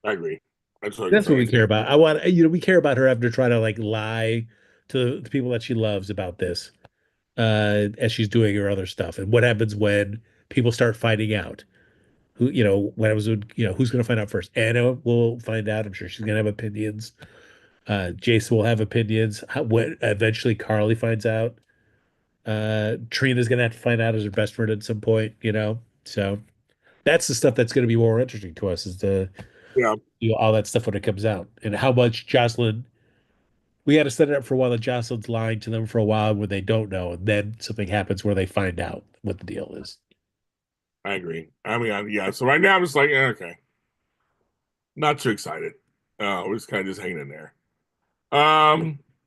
I agree. That's what That's what we you're care about. We care about her having to try to like lie to the people that she loves about this as she's doing her other stuff. And what happens when people start finding out? Who's going to find out first? Anna will find out. I'm sure she's going to have opinions. Jason will have opinions. When eventually Carly finds out. Trina's going to have to find out as her best friend at some point. So that's the stuff that's going to be more interesting to us is Yeah, all that stuff when it comes out and how much Jocelyn. We got to set it up for a while that Jocelyn's lying to them for a while where they don't know, and then something happens where they find out what the deal is. I agree. I mean, yeah. So right now, I'm just like, okay, not too excited. We're just kind of just hanging in there.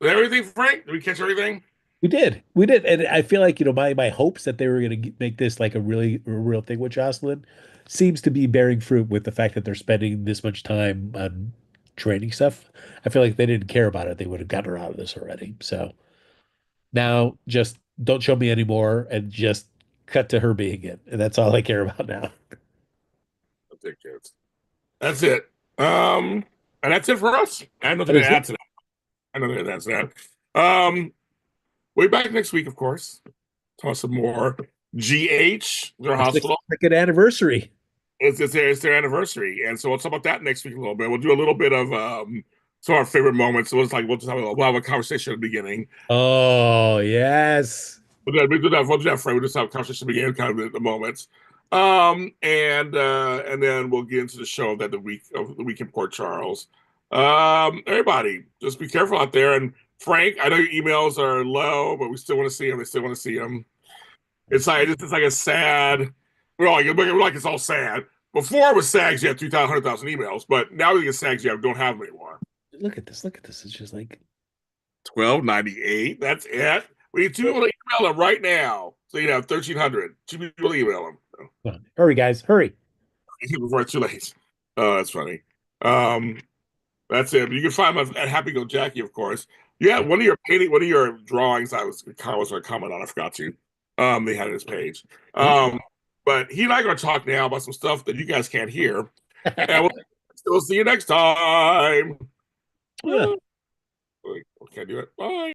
Everything, Frank? Did we catch everything? We did, and I feel like my hopes that they were going to make this like a real thing with Jocelyn seems to be bearing fruit with the fact that they're spending this much time on training stuff. I feel like if they didn't care about it, they would have gotten her out of this already. So now just don't show me anymore and just cut to her being it, and that's all I care about now. I'll take kids. That's it. Um, And that's it for us. I know That they is add it. to that. I know that's that. We'll be back next week, of course. Talk some more. GH, their Our hospital. 62nd anniversary. It's their anniversary, and so we'll talk about that next week a little bit. We'll do a little bit of some of our favorite moments. So it's like we'll have a conversation at the beginning. Oh, yes. We'll do that, Frank. We'll just have a conversation at the beginning, kind of the moments. And then we'll get into the show that the week in Port Charles. Everybody, just be careful out there. And Frank, I know your emails are low, but we still want to see them. They still want to see them. It's like a sad. We're like it's all sad. Before it was sad 'cause you had 200,000 emails, but now we get sad 'cause you don't have them anymore. Look at this. Look at this. It's just like 1298. That's it. We need two people to email them right now. So you have 1,300. Two people to email them come on. Hurry, guys. Hurry. before it's too late. Oh, that's funny. Um, that's it. But you can find them at Happy Go Jackie, of course. Yeah, one of your drawings. I was going to comment on. I forgot to. They had it his page. Um, but he and I are going to talk now about some stuff that you guys can't hear, and we'll see you next time. Yeah. Can't do it. Bye.